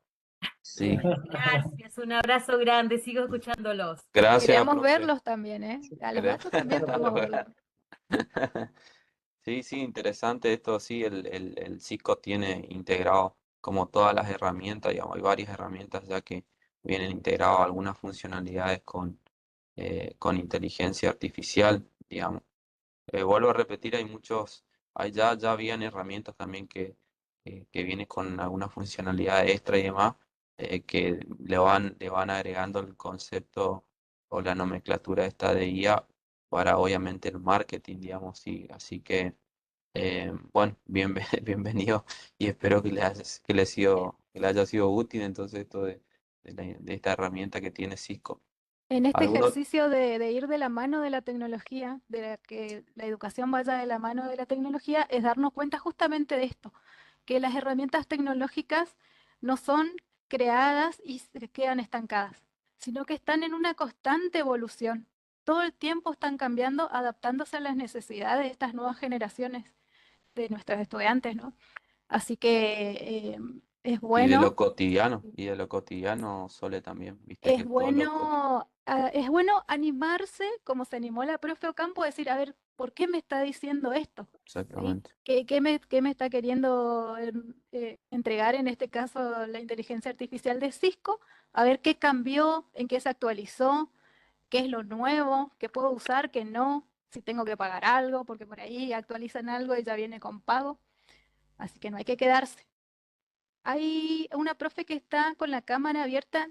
sí. Gracias, un abrazo grande, sigo escuchándolos. Gracias, Queríamos profe. verlos también, ¿eh? A los Queremos- gatos también podemos verlos. Sí, sí, interesante esto, sí, el Cisco tiene integrado como todas las herramientas, digamos, hay varias herramientas ya que vienen integradas algunas funcionalidades con inteligencia artificial, digamos. Vuelvo a repetir, ya habían herramientas también que vienen con alguna funcionalidad extra y demás, que le van agregando el concepto o la nomenclatura esta de IA para obviamente el marketing, digamos, y así que bueno, bienvenido y espero que le haya sido útil entonces esto de esta herramienta que tiene Cisco. En este ¿Alguno? ejercicio de ir de la mano de la tecnología, que la educación vaya de la mano de la tecnología, es darnos cuenta justamente de esto, que las herramientas tecnológicas no son creadas y se quedan estancadas, sino que están en una constante evolución. Todo el tiempo están cambiando, adaptándose a las necesidades de estas nuevas generaciones de nuestros estudiantes, ¿no? Así que es bueno. Y de lo cotidiano, Sole también, viste Es que todo lo cotidiano. bueno, es bueno animarse, como se animó la profe Ocampo, a decir, a ver, ¿por qué me está diciendo esto? ¿Sí? Exactamente. ¿Qué me está queriendo entregar, en este caso, la inteligencia artificial de Cisco? A ver qué cambió, en qué se actualizó, qué es lo nuevo, qué puedo usar, qué no, si tengo que pagar algo, porque por ahí actualizan algo y ya viene con pago. Así que no hay que quedarse. Hay una profe que está con la cámara abierta.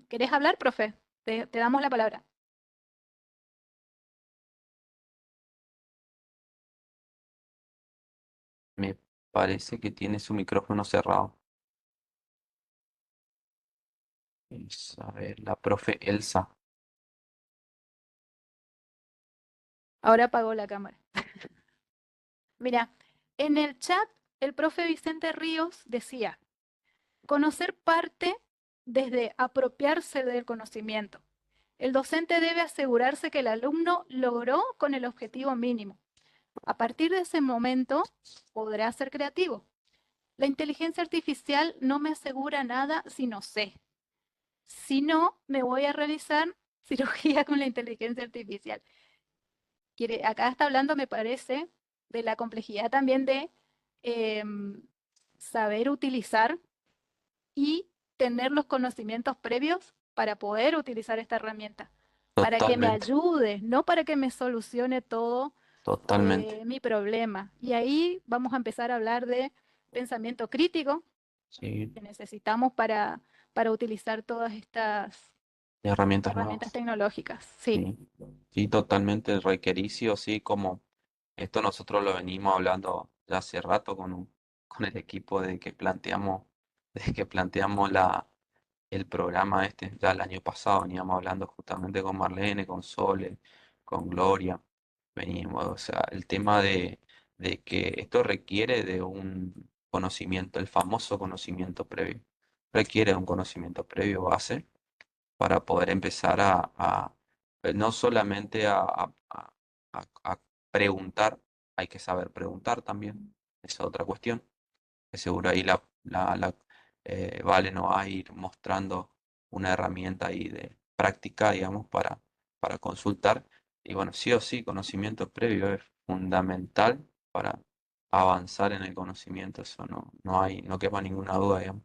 ¿Querés hablar, profe? Te damos la palabra. Me parece que tiene su micrófono cerrado. A ver, la profe Elsa. Ahora apagó la cámara. Mira, en el chat el profe Vicente Ríos decía, conocer parte desde apropiarse del conocimiento. El docente debe asegurarse que el alumno logró con el objetivo mínimo. A partir de ese momento podrá ser creativo. La inteligencia artificial no me asegura nada si no sé. Si no, me voy a realizar cirugía con la inteligencia artificial. Acá está hablando, me parece, de la complejidad también de em, saber utilizar y tener los conocimientos previos para poder utilizar esta herramienta, para que me Totalmente, ayude, no para que me solucione todo totalmente. mi problema. Y ahí vamos a empezar a hablar de pensamiento crítico Sí, que necesitamos para utilizar todas estas de herramientas herramientas nuevas. tecnológicas. Sí. Sí, sí, totalmente requericio, sí, como esto nosotros lo venimos hablando ya hace rato con el equipo de que planteamos el programa este, ya el año pasado veníamos hablando justamente con Marlene, con Sole, con Gloria, venimos, o sea, el tema de que esto requiere de un conocimiento, el famoso conocimiento previo, requiere de un conocimiento previo base para poder empezar no solamente a preguntar, hay que saber preguntar también, esa es otra cuestión, que seguro ahí Vale nos va a ir mostrando una herramienta ahí de práctica, digamos, para consultar. Y bueno, sí o sí, conocimiento previo es fundamental para avanzar en el conocimiento, eso no quepa ninguna duda, digamos.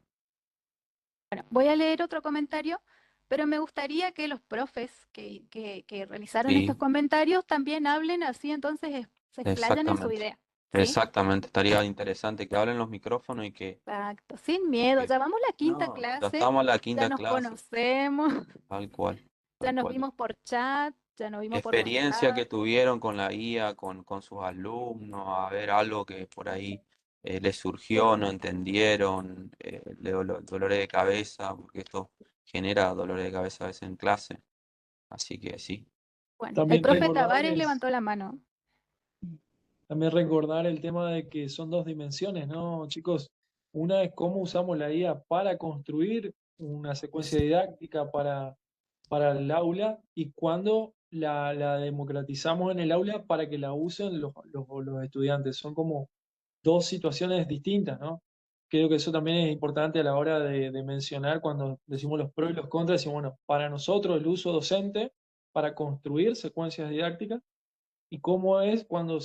Bueno, voy a leer otro comentario, pero me gustaría que los profes que realizaron estos Sí, comentarios también hablen así, entonces se explayan en su exactamente. idea. ¿Sí? Exactamente, estaría interesante que hablen los micrófonos y Exacto, sin miedo. que- Ya vamos a la quinta no, ya clase, estamos en la ya quinta nos clase, conocemos, tal cual, ya tal nos cual. vimos por chat, ya nos vimos por Experiencia WhatsApp. que tuvieron con la guía, con sus alumnos, a ver algo que por ahí les surgió, no entendieron, dolores de cabeza, porque esto genera dolores de cabeza a veces en clase. Así que sí, Bueno, el También profe Tavares recordarles, levantó la mano. también recordar el tema de que son dos dimensiones, ¿no, chicos? Una es cómo usamos la IA para construir una secuencia didáctica para el aula y cuando la democratizamos en el aula para que la usen los estudiantes. Son como dos situaciones distintas, ¿no? Creo que eso también es importante a la hora de mencionar cuando decimos los pros y los contras. Decimos, bueno, para nosotros el uso docente para construir secuencias didácticas y cómo es cuando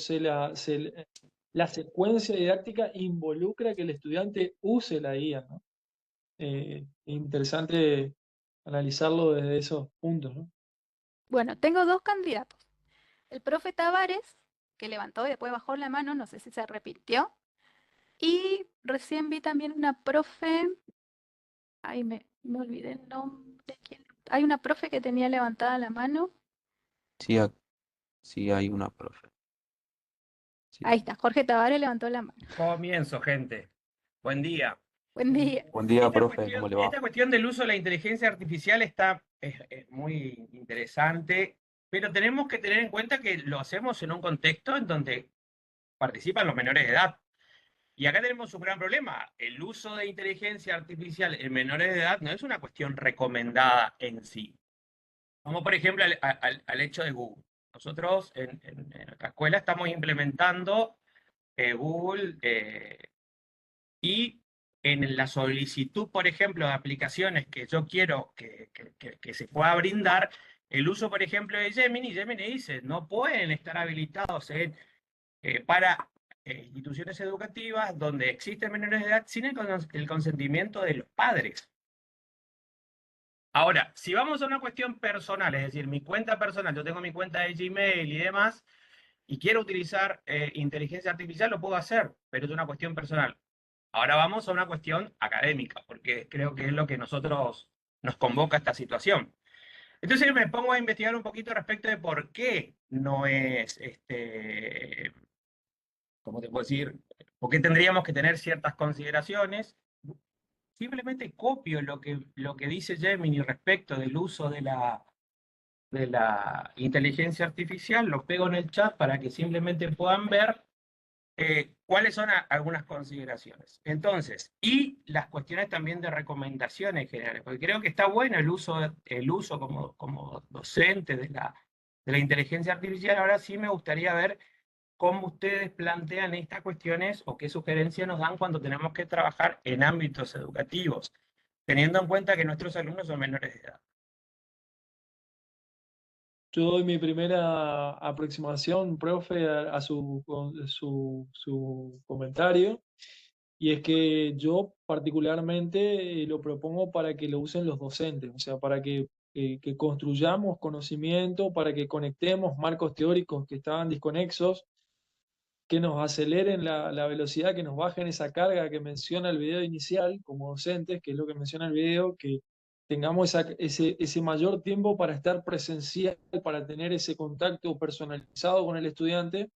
la secuencia didáctica involucra que el estudiante use la guía, ¿no? Interesante analizarlo desde esos puntos, ¿no? Bueno, tengo dos candidatos. El profe Tavares, que levantó y después bajó la mano, no sé si se arrepintió. Y recién vi también una profe, ay, me olvidé el nombre de quién. Hay una profe que tenía levantada la mano. Sí, sí hay una profe. Sí. Ahí está, Jorge Tavares levantó la mano. Comienzo, gente. Buen día. Buen día. Buen día, Esta profe, ¿cómo le va? esta cuestión del uso de la inteligencia artificial es muy interesante, pero tenemos que tener en cuenta que lo hacemos en un contexto en donde participan los menores de edad. Y acá tenemos un gran problema. El uso de inteligencia artificial en menores de edad no es una cuestión recomendada en sí. Vamos, por ejemplo, al hecho de Google. Nosotros en nuestra escuela estamos implementando Google y en la solicitud, por ejemplo, de aplicaciones que yo quiero que se pueda brindar, el uso, por ejemplo, de Gemini dice, no pueden estar habilitados para instituciones educativas donde existen menores de edad sin el consentimiento de los padres. Ahora, si vamos a una cuestión personal, es decir, mi cuenta personal, yo tengo mi cuenta de Gmail y demás, y quiero utilizar inteligencia artificial, lo puedo hacer, pero es una cuestión personal. Ahora vamos a una cuestión académica, porque creo que es lo que nos convoca a esta situación. Entonces me pongo a investigar un poquito respecto de por qué no es, ¿cómo te puedo decir? ¿Por qué tendríamos que tener ciertas consideraciones? Simplemente copio lo que dice Gemini respecto del uso de la inteligencia artificial, lo pego en el chat para que simplemente puedan ver cuáles son algunas consideraciones. Entonces, y las cuestiones también de recomendaciones generales, porque creo que está bueno el uso como docente de la inteligencia artificial. Ahora sí me gustaría ver cómo ustedes plantean estas cuestiones o qué sugerencias nos dan cuando tenemos que trabajar en ámbitos educativos, teniendo en cuenta que nuestros alumnos son menores de edad. Yo doy mi primera aproximación, profe, a su comentario, y es que yo particularmente lo propongo para que lo usen los docentes, o sea, para que construyamos conocimiento, para que conectemos marcos teóricos que estaban desconexos, que nos aceleren la velocidad, que nos bajen esa carga que menciona el video inicial como docentes, que es lo que menciona el video, que tengamos ese mayor tiempo para estar presencial, para tener ese contacto personalizado con el estudiante,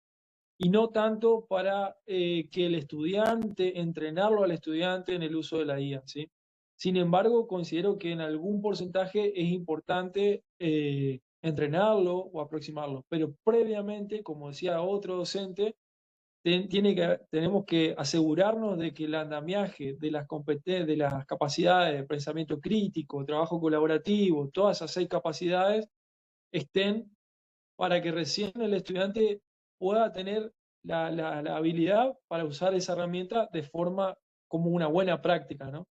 y no tanto para que el estudiante, entrenarlo al estudiante en el uso de la guía, ¿sí? Sin embargo, considero que en algún porcentaje es importante entrenarlo o aproximarlo, pero previamente, como decía otro docente, tenemos que asegurarnos de que el andamiaje de las competencias, de las capacidades de pensamiento crítico, trabajo colaborativo, todas esas 6 capacidades estén para que recién el estudiante pueda tener la habilidad para usar esa herramienta de forma como una buena práctica, ¿no?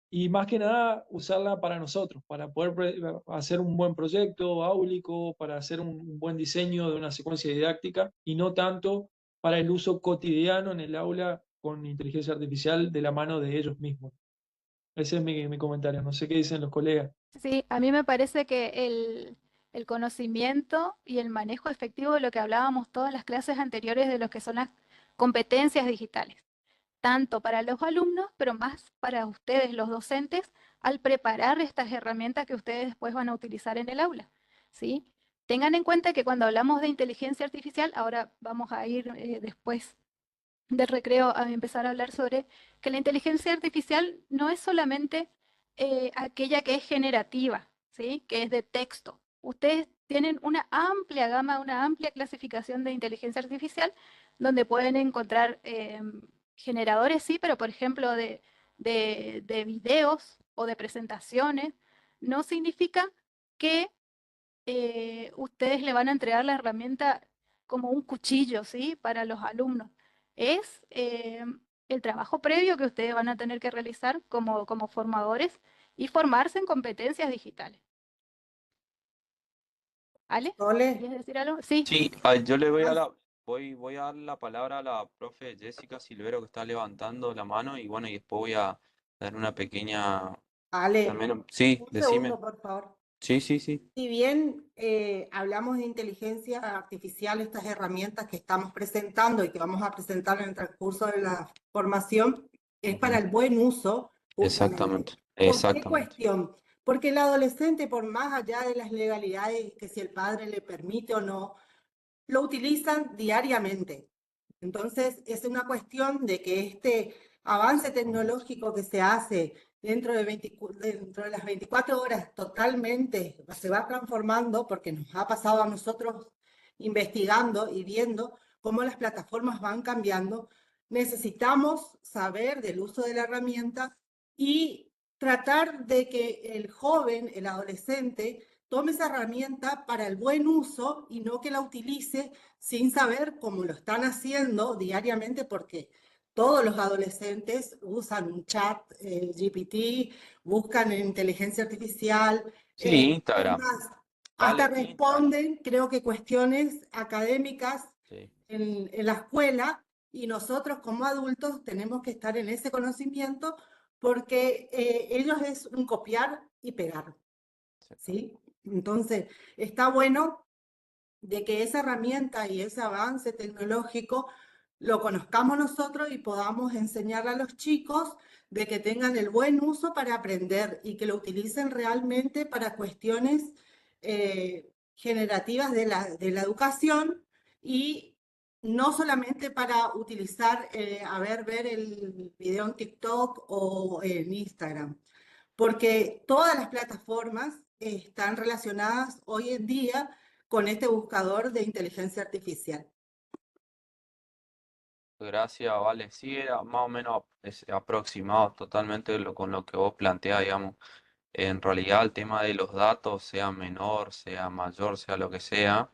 Y más que nada usarla para nosotros, para poder hacer un buen proyecto áulico, para hacer un buen diseño de una secuencia didáctica, y no tanto para el uso cotidiano en el aula con inteligencia artificial de la mano de ellos mismos. Ese es mi comentario, no sé qué dicen los colegas. Sí, a mí me parece que el conocimiento y el manejo efectivo de lo que hablábamos todas las clases anteriores de lo que son las competencias digitales, tanto para los alumnos, pero más para ustedes, los docentes, al preparar estas herramientas que ustedes después van a utilizar en el aula, ¿sí? Tengan en cuenta que cuando hablamos de inteligencia artificial, ahora vamos a ir después del recreo a empezar a hablar sobre que la inteligencia artificial no es solamente aquella que es generativa, ¿sí? Que es de texto. Ustedes tienen una amplia gama, una amplia clasificación de inteligencia artificial donde pueden encontrar generadores, sí, pero por ejemplo de videos o de presentaciones, no significa que ustedes le van a entregar la herramienta como un cuchillo, ¿sí? Para los alumnos. Es el trabajo previo que ustedes van a tener que realizar como formadores y formarse en competencias digitales. ¿Ale? Ole. ¿Quieres decir algo? Sí. Sí, yo le voy a voy a dar la palabra a la profe Jessica Silvero que está levantando la mano y bueno, y después voy a dar una pequeña... Ale, También, sí, un decime. segundo, por favor. Sí, sí, sí. Si bien hablamos de inteligencia artificial, estas herramientas que estamos presentando y que vamos a presentar en el transcurso de la formación, es para Ujú. el buen uso, Exactamente, justamente. ¿Por qué exactamente. cuestión? Porque el adolescente, por más allá de las legalidades, que si el padre le permite o no, lo utilizan diariamente. Entonces, es una cuestión de que este avance tecnológico que se hace dentro de las 24 horas totalmente se va transformando, porque nos ha pasado a nosotros investigando y viendo cómo las plataformas van cambiando. Necesitamos saber del uso de la herramienta y tratar de que el joven, el adolescente, tome esa herramienta para el buen uso y no que la utilice sin saber cómo lo están haciendo diariamente, porque todos los adolescentes usan un chat GPT, buscan en inteligencia artificial, Sí, es Instagram. más, hasta Vale, Instagram. responden, creo que cuestiones académicas Sí. en la escuela, y nosotros como adultos tenemos que estar en ese conocimiento porque ellos es un copiar y pegar, ¿sí? Entonces, está bueno de que esa herramienta y ese avance tecnológico lo conozcamos nosotros y podamos enseñar a los chicos de que tengan el buen uso para aprender y que lo utilicen realmente para cuestiones generativas de la educación, y no solamente para utilizar, ver el video en TikTok o en Instagram, porque todas las plataformas están relacionadas hoy en día con este buscador de inteligencia artificial. Gracias, vale. Sí, era más o menos aproximado totalmente con lo que vos planteás, digamos. En realidad el tema de los datos, sea menor, sea mayor, sea lo que sea,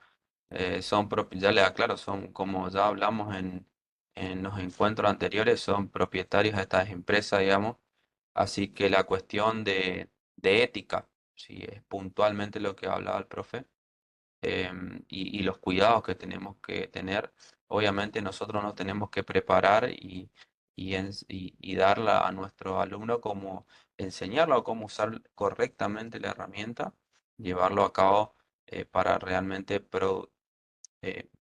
son propios, ya le aclaro, son como ya hablamos en los encuentros anteriores, son propietarios de estas empresas, digamos. Así que la cuestión de ética, sí, es puntualmente lo que hablaba el profe, y los cuidados que tenemos que tener. Obviamente nosotros nos tenemos que preparar y darla a nuestro alumno como enseñarlo a cómo usar correctamente la herramienta, llevarlo a cabo para realmente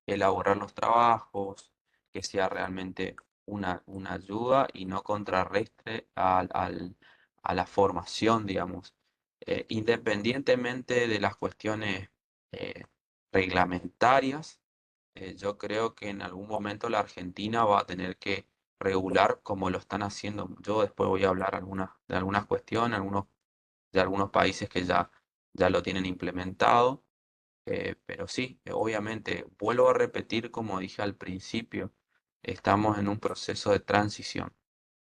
elaborar los trabajos, que sea realmente una ayuda y no contrarrestre a la formación, digamos. Independientemente de las cuestiones eh, reglamentarias, yo creo que en algún momento la Argentina va a tener que regular como lo están haciendo. Yo después voy a hablar de algunas cuestiones, de algunos países que ya lo tienen implementado. Pero sí, obviamente, vuelvo a repetir como dije al principio, estamos en un proceso de transición,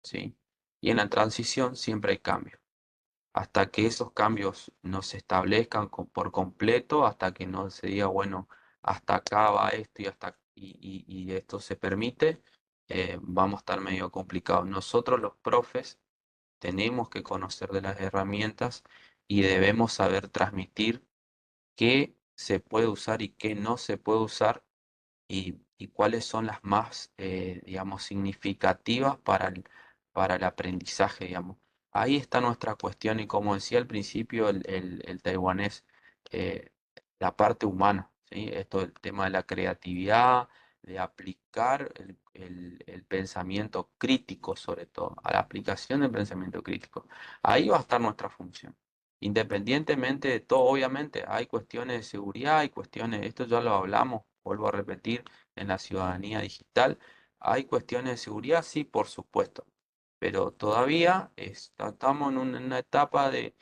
¿sí? Y en la transición siempre hay cambios. Hasta que esos cambios no se establezcan por completo, hasta que no se diga, bueno, hasta acá va esto y esto se permite, vamos a estar medio complicados. Nosotros los profes tenemos que conocer de las herramientas y debemos saber transmitir qué se puede usar y qué no se puede usar y cuáles son las más, digamos, significativas para el aprendizaje, digamos. Ahí está nuestra cuestión y como decía al principio el taiwanés, eh, la parte humana, ¿sí? Esto el tema de la creatividad, de aplicar el pensamiento crítico sobre todo, a la aplicación del pensamiento crítico. Ahí va a estar nuestra función. Independientemente de todo, obviamente, hay cuestiones de seguridad, hay cuestiones, esto ya lo hablamos, vuelvo a repetir, en la ciudadanía digital, hay cuestiones de seguridad, sí, por supuesto, pero todavía estamos en una etapa de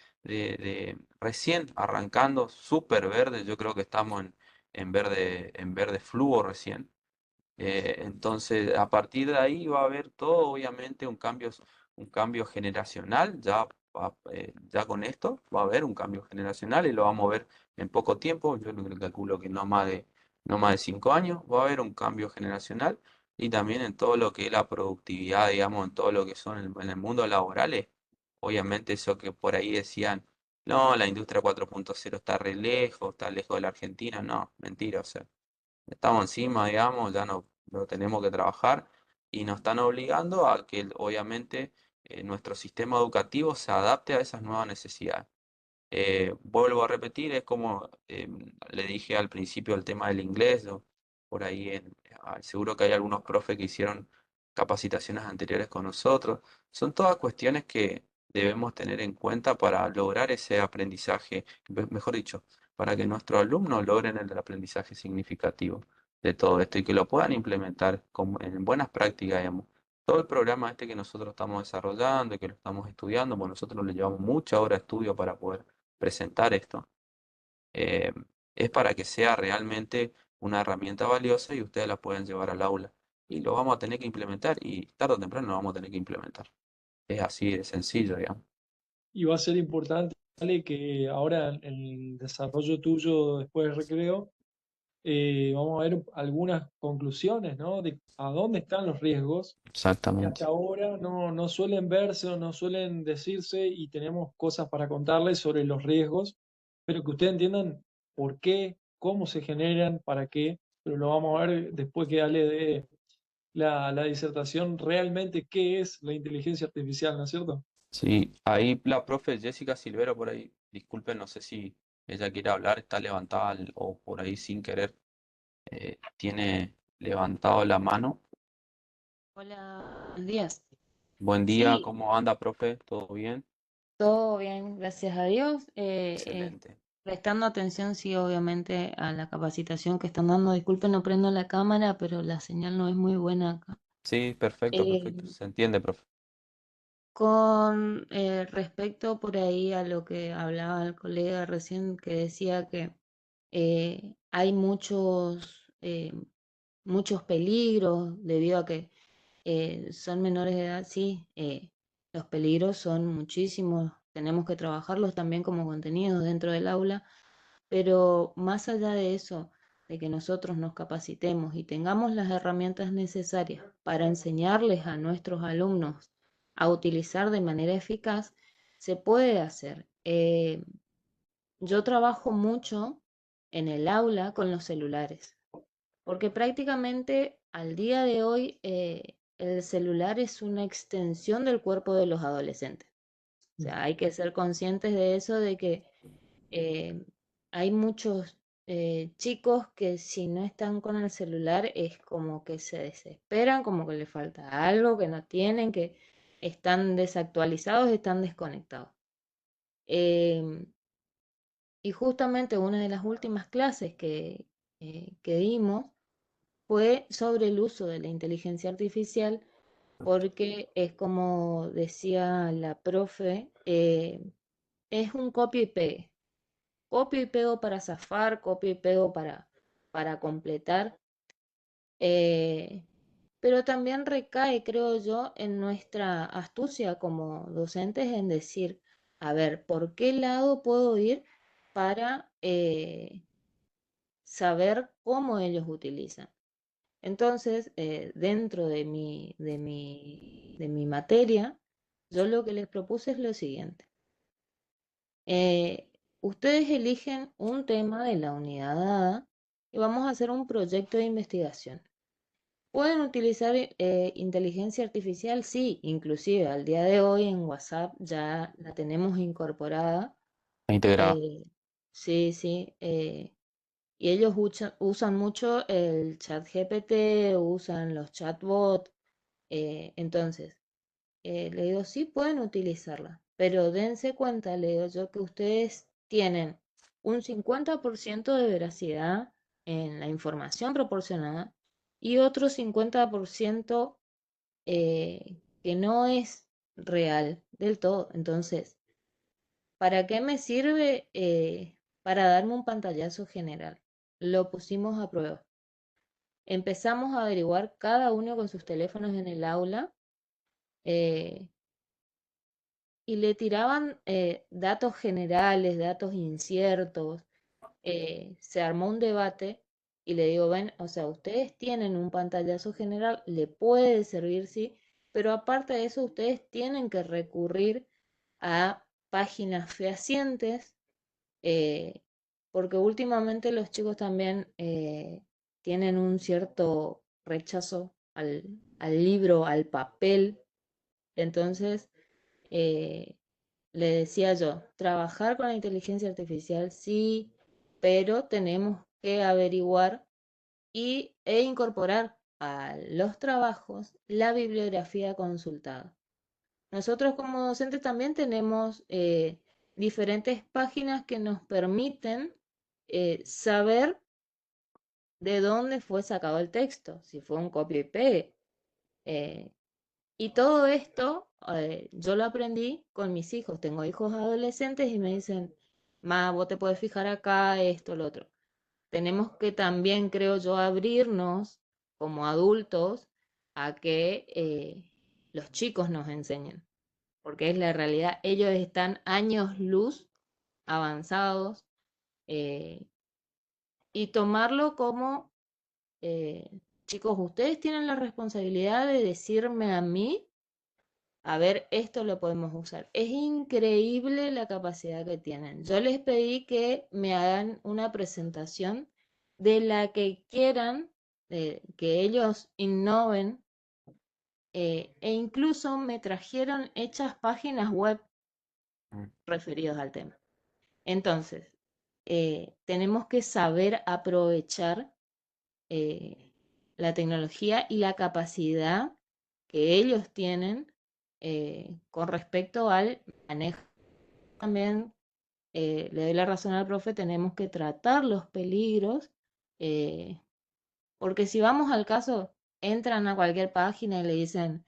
recién arrancando, súper verde, yo creo que estamos en verde fluo recién. Entonces, a partir de ahí va a haber todo, obviamente, un cambio generacional. Ya con esto va a haber un cambio generacional y lo vamos a ver en poco tiempo. Yo calculo que no más de 5 años va a haber un cambio generacional y también en todo lo que es la productividad, digamos, en todo lo que son en el mundo laboral. Obviamente, eso que por ahí decían, no, la industria 4.0 está re lejos, está lejos de la Argentina. No, mentira, o sea. estamos encima, digamos, ya no lo tenemos que trabajar y nos están obligando a que obviamente nuestro sistema educativo se adapte a esas nuevas necesidades. Vuelvo a repetir, es como le dije al principio el tema del inglés, ¿no? Por ahí seguro que hay algunos profes que hicieron capacitaciones anteriores con nosotros. Son todas cuestiones que debemos tener en cuenta para lograr ese aprendizaje, mejor dicho, para que nuestros alumnos logren el aprendizaje significativo de todo esto y que lo puedan implementar en buenas prácticas, digamos. Todo el programa este que nosotros estamos desarrollando y que lo estamos estudiando, pues nosotros le llevamos mucha hora de estudio para poder presentar esto, eh, es para que sea realmente una herramienta valiosa y ustedes la pueden llevar al aula. Y lo vamos a tener que implementar y tarde o temprano lo vamos a tener que implementar. Es así de sencillo, digamos. Y va a ser importante, Ale, que ahora en el desarrollo tuyo después del recreo, vamos a ver algunas conclusiones, ¿no? De a dónde están los riesgos que Exactamente. hasta ahora no suelen verse o no suelen decirse y tenemos cosas para contarles sobre los riesgos, pero que ustedes entiendan por qué, cómo se generan, para qué, pero lo vamos a ver después que Ale dé la disertación realmente qué es la inteligencia artificial, ¿no es cierto? Sí, ahí la profe Jessica Silvero por ahí, disculpen, no sé si ella quiere hablar, está levantada o por ahí sin querer tiene levantado la mano. Hola, buenos días. Buen día, Sí, ¿cómo anda, profe? ¿Todo bien? todo bien, gracias a Dios. Excelente. Prestando atención, sí, obviamente, a la capacitación que están dando. Disculpen, no prendo la cámara, pero la señal no es muy buena acá. Sí, perfecto, perfecto. Eh, Se entiende, profe. con respecto por ahí a lo que hablaba el colega recién, que decía que hay muchos peligros debido a que son menores de edad, sí, los peligros son muchísimos, tenemos que trabajarlos también como contenidos dentro del aula, pero más allá de eso, de que nosotros nos capacitemos y tengamos las herramientas necesarias para enseñarles a nuestros alumnos a utilizar de manera eficaz, se puede hacer. Yo trabajo mucho en el aula con los celulares. Porque prácticamente al día de hoy el celular es una extensión del cuerpo de los adolescentes. O sea, hay que ser conscientes de eso, de que eh, hay muchos chicos que si no están con el celular es como que se desesperan, como que les falta algo, que no tienen, que están desactualizados, están desconectados. Em, y justamente una de las últimas clases que dimos fue sobre el uso de la inteligencia artificial, porque es como decía la profe, es un copio y pegue. Copio y pego para zafar, copio y pego para completar, eh, pero también recae, creo yo, en nuestra astucia como docentes en decir, a ver, ¿por qué lado puedo ir para saber cómo ellos utilizan? Entonces, dentro de mi materia, yo lo que les propuse es lo siguiente. Ustedes eligen un tema de la unidad dada y vamos a hacer un proyecto de investigación. ¿Pueden utilizar inteligencia artificial? Sí, inclusive al día de hoy en WhatsApp ya la tenemos incorporada. Integrado. Sí, sí. Y ellos usan mucho el chat GPT, usan los chatbots. Entonces, le digo, sí pueden utilizarla, pero dense cuenta, le digo yo, que ustedes tienen un 50% de veracidad en la información proporcionada y otro 50% que no es real del todo. Entonces, ¿para qué me sirve? Para darme un pantallazo general. Lo pusimos a prueba. Empezamos a averiguar cada uno con sus teléfonos en el aula eh, y le tiraban datos generales, datos inciertos. Se armó un debate y le digo, ven, o sea, ustedes tienen un pantallazo general, le puede servir, sí, pero aparte de eso, ustedes tienen que recurrir a páginas fehacientes, porque últimamente los chicos también tienen un cierto rechazo al libro, al papel. Entonces, le decía yo, trabajar con la inteligencia artificial sí, pero tenemos que averiguar e incorporar a los trabajos la bibliografía consultada. Nosotros como docentes también tenemos diferentes páginas que nos permiten saber de dónde fue sacado el texto, si fue un copia y pegue. Y todo esto yo lo aprendí con mis hijos. Tengo hijos adolescentes y me dicen, ma, vos te puedes fijar acá, esto, lo otro. Tenemos que también, creo yo, abrirnos como adultos a que los chicos nos enseñen, porque es la realidad. Ellos están años luz avanzados y tomarlo como, chicos, ustedes tienen la responsabilidad de decirme a mí, a ver, esto lo podemos usar. Es increíble la capacidad que tienen. Yo les pedí que me hagan una presentación de la que quieran, que ellos innoven, e incluso me trajeron hechas páginas web referidas al tema. Entonces, tenemos que saber aprovechar la tecnología y la capacidad que ellos tienen con respecto al manejo. También le doy la razón al profe, tenemos que tratar los peligros, porque si vamos al caso, entran a cualquier página y le dicen,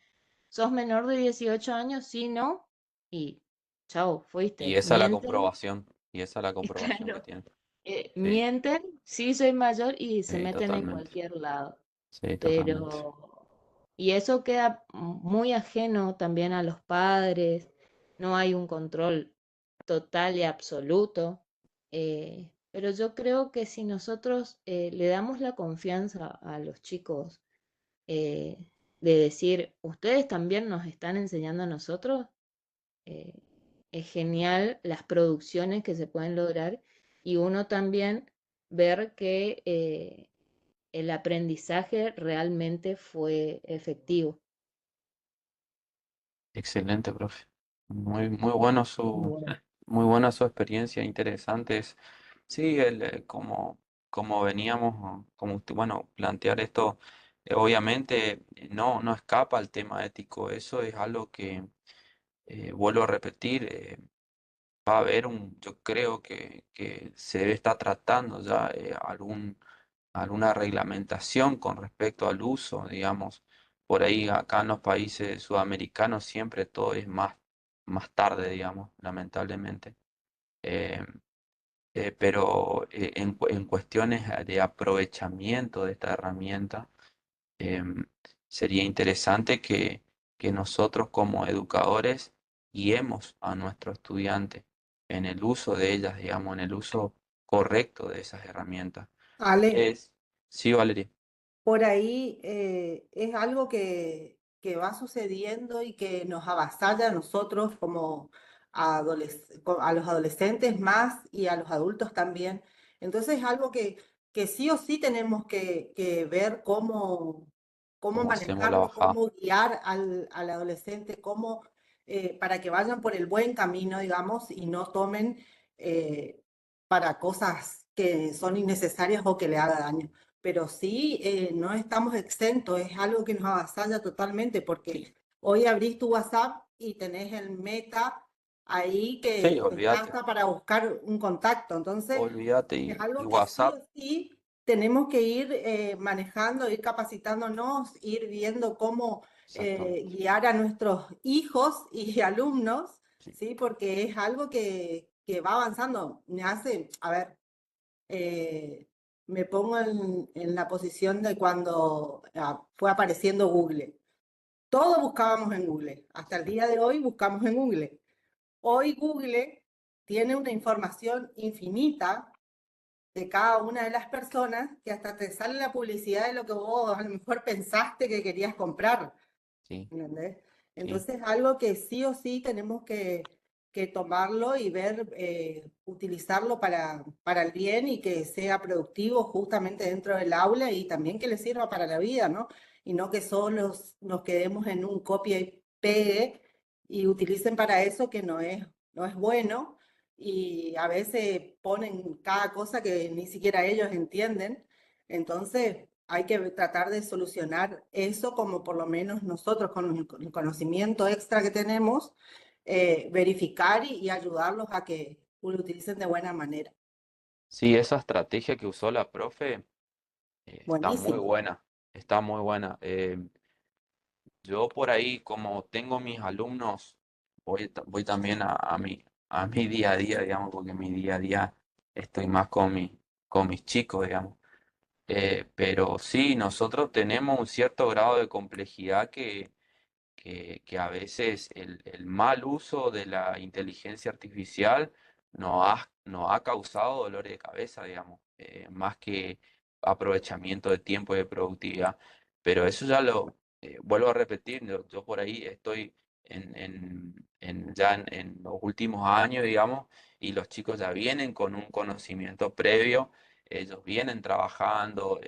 ¿sos menor de 18 años? Sí, no, y chao, Y fuiste. esa es la Mienten, comprobación. Y esa es la comprobación que claro, tiene. Sí, mienten, sí soy mayor y se sí, meten en totalmente. cualquier lado. Sí, totalmente. Pero, y eso queda muy ajeno también a los padres, no hay un control total y absoluto, pero yo creo que si nosotros le damos la confianza a los chicos eh, de decir, ustedes también nos están enseñando a nosotros, eh, es genial las producciones que se pueden lograr y uno también ver que el aprendizaje realmente fue efectivo. Excelente, profe. Muy buena su experiencia, interesantes. Sí, como veníamos, como usted, bueno, plantear esto, obviamente no escapa al tema ético. Eso es algo que, vuelvo a repetir, va a haber yo creo que se debe estar tratando ya alguna reglamentación con respecto al uso, digamos. Por ahí acá en los países sudamericanos siempre todo es más tarde, digamos, lamentablemente. Eh, pero en cuestiones de aprovechamiento de esta herramienta, sería interesante que nosotros como educadores guiemos a nuestros estudiantes en el uso de ellas, digamos, en el uso correcto de esas herramientas. Ale, Sí, Valeria. por ahí es algo que va sucediendo y que nos avasalla a nosotros como a los adolescentes más y a los adultos también. Entonces es algo que sí o sí tenemos que ver cómo ¿Cómo hacemos la manejarlo, bajada? cómo guiar al adolescente, para que vayan por el buen camino, digamos, y no tomen para cosas que son innecesarias o que le haga daño. Pero sí, no estamos exentos, es algo que nos avasalla totalmente, porque hoy abrís tu WhatsApp y tenés el meta ahí Sí, que te olvídate, salta para buscar un contacto. Entonces, olvídate es y algo que sí WhatsApp, o sí tenemos que ir manejando, ir capacitándonos, ir viendo cómo exactamente. guiar a nuestros hijos y alumnos, Sí, ¿sí? Porque es algo que va avanzando. Me hace, a ver, eh, me pongo en la posición de cuando fue apareciendo Google. Todo buscábamos en Google. Hasta el sí, día de hoy buscamos en Google. Hoy Google tiene una información infinita de cada una de las personas que hasta te sale la publicidad de lo que vos a lo mejor pensaste que querías comprar. sí, ¿Entendés? sí. Entonces, algo que sí o sí tenemos que que tomarlo y ver, utilizarlo para el bien y que sea productivo justamente dentro del aula y también que le sirva para la vida, ¿no? Y no que solo nos quedemos en un copia y pegue y utilicen para eso que no es bueno y a veces ponen cada cosa que ni siquiera ellos entienden. Entonces hay que tratar de solucionar eso como por lo menos nosotros con el conocimiento extra que tenemos, verificar y ayudarlos a que lo utilicen de buena manera. Sí, esa estrategia que usó la profe está muy Buenísimo. buena, está muy buena. Yo por ahí, como tengo mis alumnos, voy también a mi día a día, digamos, porque mi día a día estoy más con mis chicos, digamos. Pero sí, nosotros tenemos un cierto grado de complejidad que a veces el mal uso de la inteligencia artificial nos ha causado dolor de cabeza, digamos, más que aprovechamiento de tiempo y de productividad. Pero eso ya vuelvo a repetir, yo por ahí estoy ya en los últimos años, digamos, y los chicos ya vienen con un conocimiento previo, ellos vienen trabajando,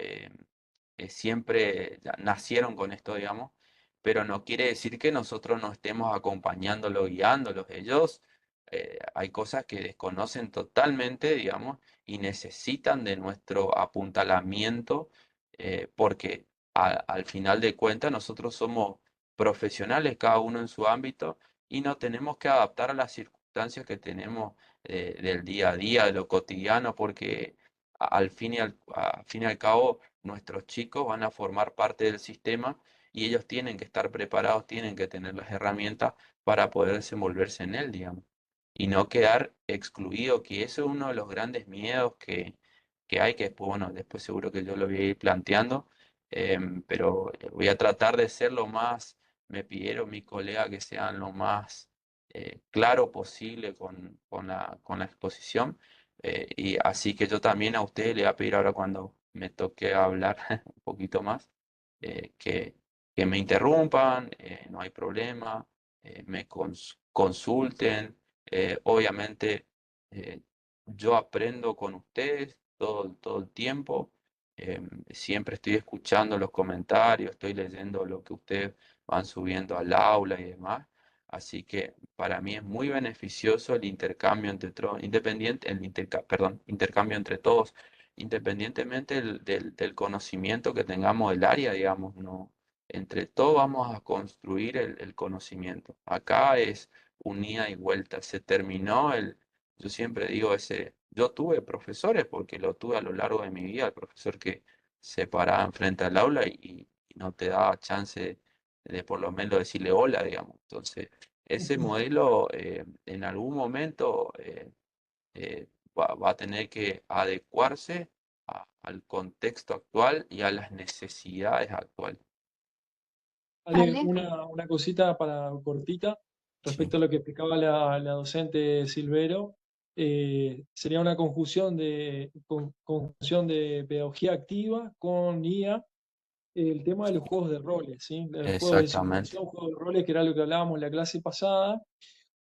siempre ya nacieron con esto, digamos, pero no quiere decir que nosotros no estemos acompañándolos, guiándolos. Ellos hay cosas que desconocen totalmente, digamos, y necesitan de nuestro apuntalamiento, porque al final de cuentas nosotros somos profesionales, cada uno en su ámbito, y nos tenemos que adaptar a las circunstancias que tenemos del día a día, de lo cotidiano, porque al fin y al cabo nuestros chicos van a formar parte del sistema y ellos tienen que estar preparados, tienen que tener las herramientas para poder desenvolverse en él, digamos, y no quedar excluido, que eso es uno de los grandes miedos que hay, que después, bueno, después seguro que yo lo voy a ir planteando, pero voy a tratar de ser lo más, me pidieron mis colegas que sean lo más claro posible con la exposición, y así que yo también a ustedes le voy a pedir ahora cuando me toque hablar un poquito más, que me interrumpan, no hay problema, me consulten. Obviamente, eh, yo aprendo con ustedes todo el tiempo. Siempre estoy escuchando los comentarios, estoy leyendo lo que ustedes van subiendo al aula y demás. Así que para mí es muy beneficioso el intercambio entre todos, intercambio entre todos, independientemente del conocimiento que tengamos del área, digamos, no, entre todos vamos a construir el conocimiento. Acá es un ida y vuelta. Se terminó yo siempre digo yo tuve profesores porque lo tuve a lo largo de mi vida, el profesor que se paraba enfrente al aula y no te daba chance de por lo menos decirle hola, digamos. Entonces, ese modelo en algún momento va a tener que adecuarse al contexto actual y a las necesidades actuales. Ale, Ale. una cosita para cortita respecto a lo que explicaba la docente Silvero. Sería una conjunción de pedagogía activa con IA, el tema de los juegos de roles, ¿sí? Los juegos de Exactamente, simulación, juegos de roles, que era lo que hablábamos en la clase pasada,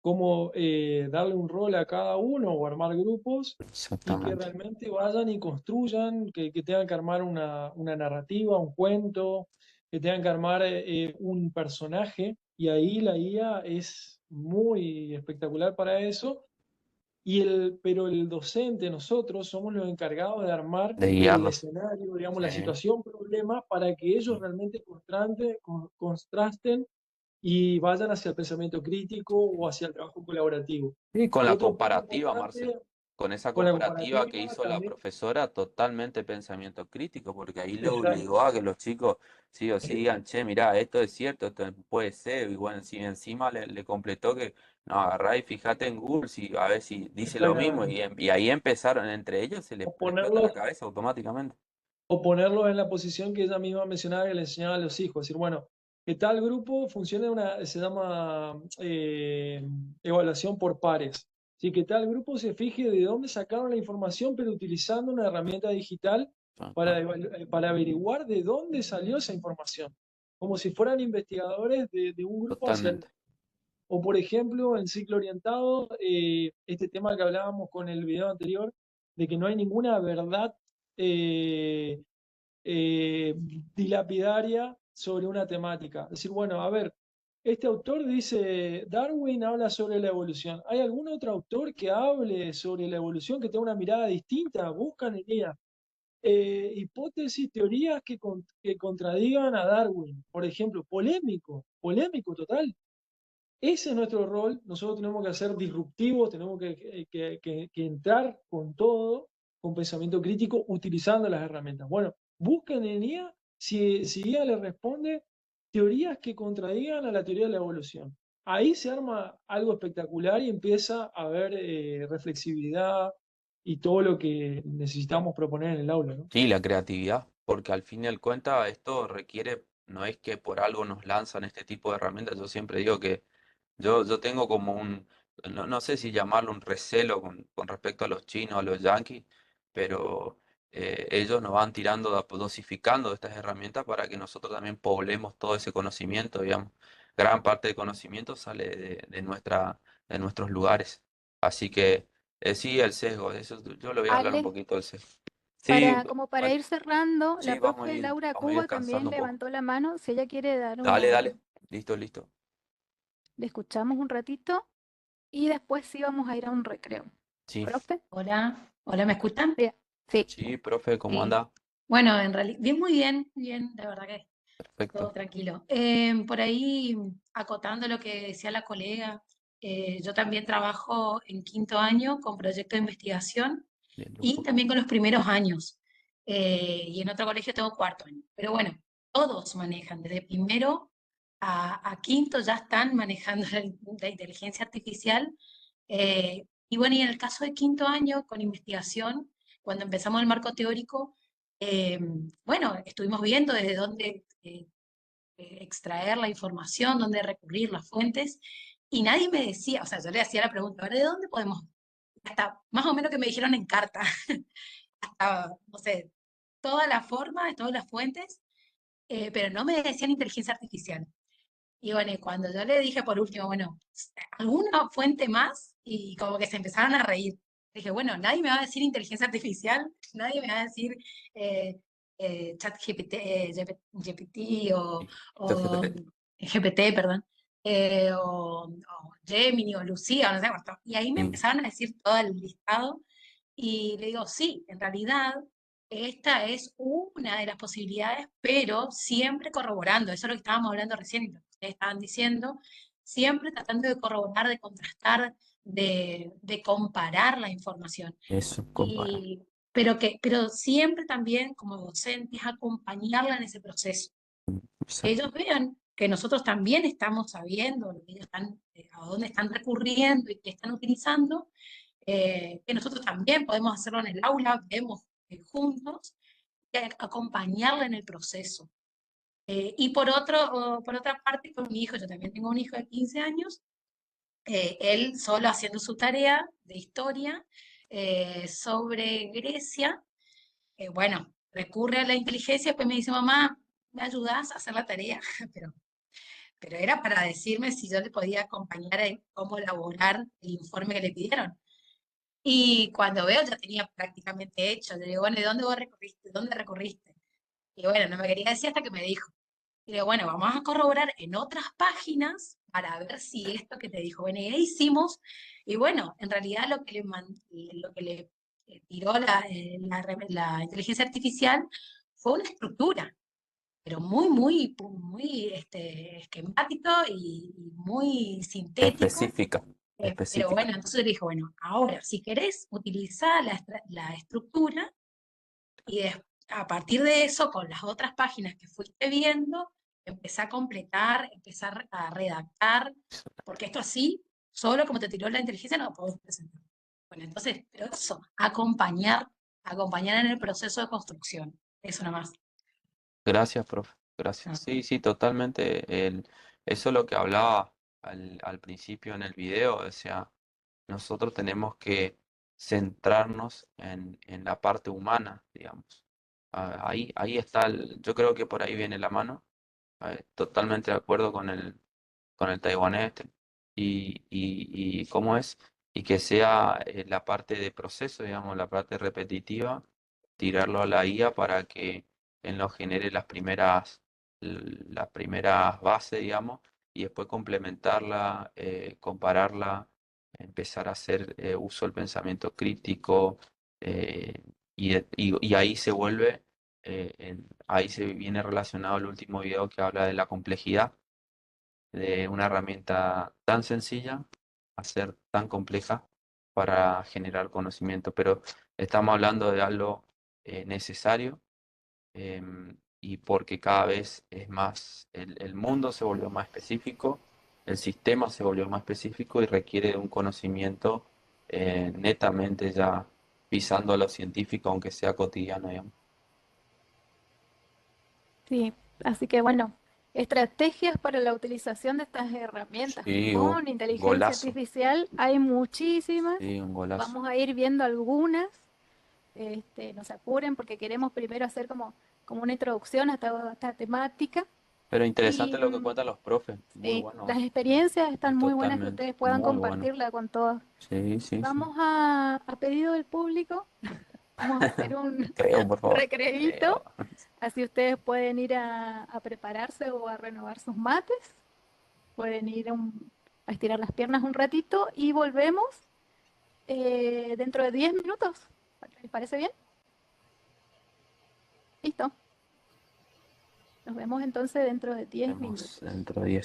cómo darle un rol a cada uno o armar grupos y que exactamente. realmente vayan y construyan, que tengan que armar una narrativa, un cuento, que tengan que armar un personaje, y ahí la IA es muy espectacular para eso. Pero el docente, nosotros somos los encargados de armar De el guiarlos. escenario, digamos, la Sí. situación, problema, para que ellos realmente contrasten y vayan hacia el pensamiento crítico o hacia el trabajo colaborativo. Y con Y la otro punto comparativa, Marcel, importante, con esa con la comparativa que comparativa hizo la también, profesora, totalmente pensamiento crítico, porque ahí le exacto. obligó a que los chicos sí o sí digan, che, mirá, esto es cierto, esto puede ser, y bueno, encima le completó que, no, agarrá y fíjate en Google, a ver si dice lo mismo, Exactamente. y ahí empezaron, entre ellos se les O explota la ponerlos, cabeza automáticamente. o ponerlos en la posición que ella misma mencionaba que le enseñaba a los hijos. Decir, bueno, que tal grupo funciona se llama evaluación por pares. Así que tal grupo se fije de dónde sacaron la información, pero utilizando una herramienta digital para averiguar de dónde salió esa información. Como si fueran investigadores de un grupo hacia el Totalmente. O por ejemplo, en ciclo orientado, este tema que hablábamos con el video anterior, de que no hay ninguna verdad eh, eh, dilapidaria sobre una temática. Es decir, bueno, a ver, este autor dice, Darwin habla sobre la evolución. ¿Hay algún otro autor que hable sobre la evolución, que tenga una mirada distinta? Buscan en ella hipótesis, teorías que contradigan a Darwin. Por ejemplo, polémico total. Ese es nuestro rol. Nosotros tenemos que ser disruptivos, tenemos que entrar con todo, con pensamiento crítico, utilizando las herramientas. Bueno, busquen en IA si IA le responde teorías que contradigan a la teoría de la evolución. Ahí se arma algo espectacular y empieza a haber reflexividad y todo lo que necesitamos proponer en el aula, ¿no? Sí, la creatividad, porque al fin y al cuenta esto requiere, no es que por algo nos lanzan este tipo de herramientas, yo siempre digo que yo tengo como no sé si llamarlo un recelo con respecto a los chinos, a los yanquis, pero ellos nos van tirando, dosificando estas herramientas para que nosotros también poblemos todo ese conocimiento, digamos. Gran parte del conocimiento sale de nuestros lugares. Así que sí, el sesgo, eso yo le voy a hablar un Ale, poquito del sesgo. Sí, como para bueno, ir cerrando, sí, la profe Laura vamos a ir Cuba descansando también un poco. levantó la mano. Si ella quiere dar Dale, una, dale. Listo, listo. le escuchamos un ratito y después sí vamos a ir a un recreo. Sí, ¿Profe? Hola, hola, ¿me escuchan? Sí. Sí. sí, profe, ¿cómo Sí. anda? Bueno, en realidad, bien, muy bien, la verdad que todo Perfecto. tranquilo. Por ahí, acotando lo que decía la colega, yo también trabajo en quinto año con proyecto de investigación Bien, y loco. también con los primeros años. Y en otro colegio tengo cuarto año. Pero bueno, todos manejan, desde primero a quinto ya están manejando la inteligencia artificial. Y bueno, y en el caso de quinto año, con investigación, cuando empezamos el marco teórico, bueno, estuvimos viendo desde dónde extraer la información, dónde recurrir, las fuentes, y nadie me decía, o sea, yo le hacía la pregunta, a ver, ¿de dónde podemos? Hasta más o menos que me dijeron en carta, hasta, no sé, toda la forma, todas las fuentes, pero no me decían inteligencia artificial. Y bueno, y cuando yo le dije por último, bueno, ¿alguna fuente más? Y como que se empezaron a reír. Dije, bueno, nadie me va a decir inteligencia artificial, nadie me va a decir ChatGPT, GPT o GPT, perdón, o Gemini o Lucía, o no sé cuánto. Y ahí me Mm, empezaron a decir todo el listado y le digo, sí, en realidad esta es una de las posibilidades, pero siempre corroborando, eso es lo que estábamos hablando recién, y lo que ustedes estaban diciendo, siempre tratando de corroborar, de contrastar, de comparar la información. Eso, compara. Pero siempre también como docentes acompañarla en ese proceso. Que Exacto. ellos vean que nosotros también estamos sabiendo lo que ellos están, a dónde están recurriendo y qué están utilizando, que nosotros también podemos hacerlo en el aula, vemos juntos, y acompañarla en el proceso. Y por otra parte, con mi hijo, yo también tengo un hijo de 15 años, él solo haciendo su tarea de historia sobre Grecia, bueno, recurre a la inteligencia, después me dice, mamá, ¿me ayudas a hacer la tarea? Pero, pero era para decirme si yo le podía acompañar en cómo elaborar el informe que le pidieron. Y cuando veo, ya tenía prácticamente hecho. Le digo, bueno, ¿de dónde vos recurriste? ¿Dónde recurriste? Y bueno, no me quería decir hasta que me dijo. Y digo, bueno, vamos a corroborar en otras páginas para ver si esto que te dijo, bueno, y ahí hicimos. Y bueno, en realidad lo que le tiró la inteligencia artificial fue una estructura, pero muy esquemático y muy sintético. Específica. Pero Específica. bueno, entonces le dijo, bueno, ahora si querés utilizar la estructura y a partir de eso, con las otras páginas que fuiste viendo, empecé a completar, empezar a redactar, porque esto así, solo como te tiró la inteligencia, no lo podemos presentar. Bueno, entonces, pero eso, acompañar en el proceso de construcción, eso nomás. Gracias, profe. Gracias. Ah. Sí, sí, totalmente. Eso es lo que hablaba al principio en el video. O sea, nosotros tenemos que centrarnos en la parte humana, digamos. Ahí está yo creo que por ahí viene la mano. Totalmente de acuerdo con el taiwanés. y cómo es, y que sea la parte de proceso, digamos, la parte repetitiva, tirarlo a la IA para que él nos genere las primeras bases, digamos, y después complementarla, compararla, empezar a hacer uso del pensamiento crítico, y ahí se vuelve, ahí se viene relacionado el último video que habla de la complejidad de una herramienta tan sencilla a ser tan compleja para generar conocimiento. Pero estamos hablando de algo necesario, y porque cada vez es más, el mundo se volvió más específico, el sistema se volvió más específico y requiere de un conocimiento netamente ya pisando a lo científico, aunque sea cotidiano, digamos. Sí, así que bueno, estrategias para la utilización de estas herramientas Sí, con inteligencia golazo. artificial hay muchísimas. Sí, un golazo. Vamos a ir viendo algunas. No se apuren porque queremos primero hacer como una introducción a esta temática. Pero interesante Y lo que cuentan los profes, muy sí, bueno, las experiencias están muy buenas que totalmente, ustedes puedan muy bueno. compartirla con todos. Sí, sí, sí. Vamos a pedido del público, vamos a hacer un Creo, por favor. recreíto, Creo. así ustedes pueden ir a prepararse o a renovar sus mates, pueden ir a estirar las piernas un ratito y volvemos dentro de 10 minutos. ¿Les parece bien? Listo. Nos vemos entonces dentro de 10 minutos. Dentro de 10.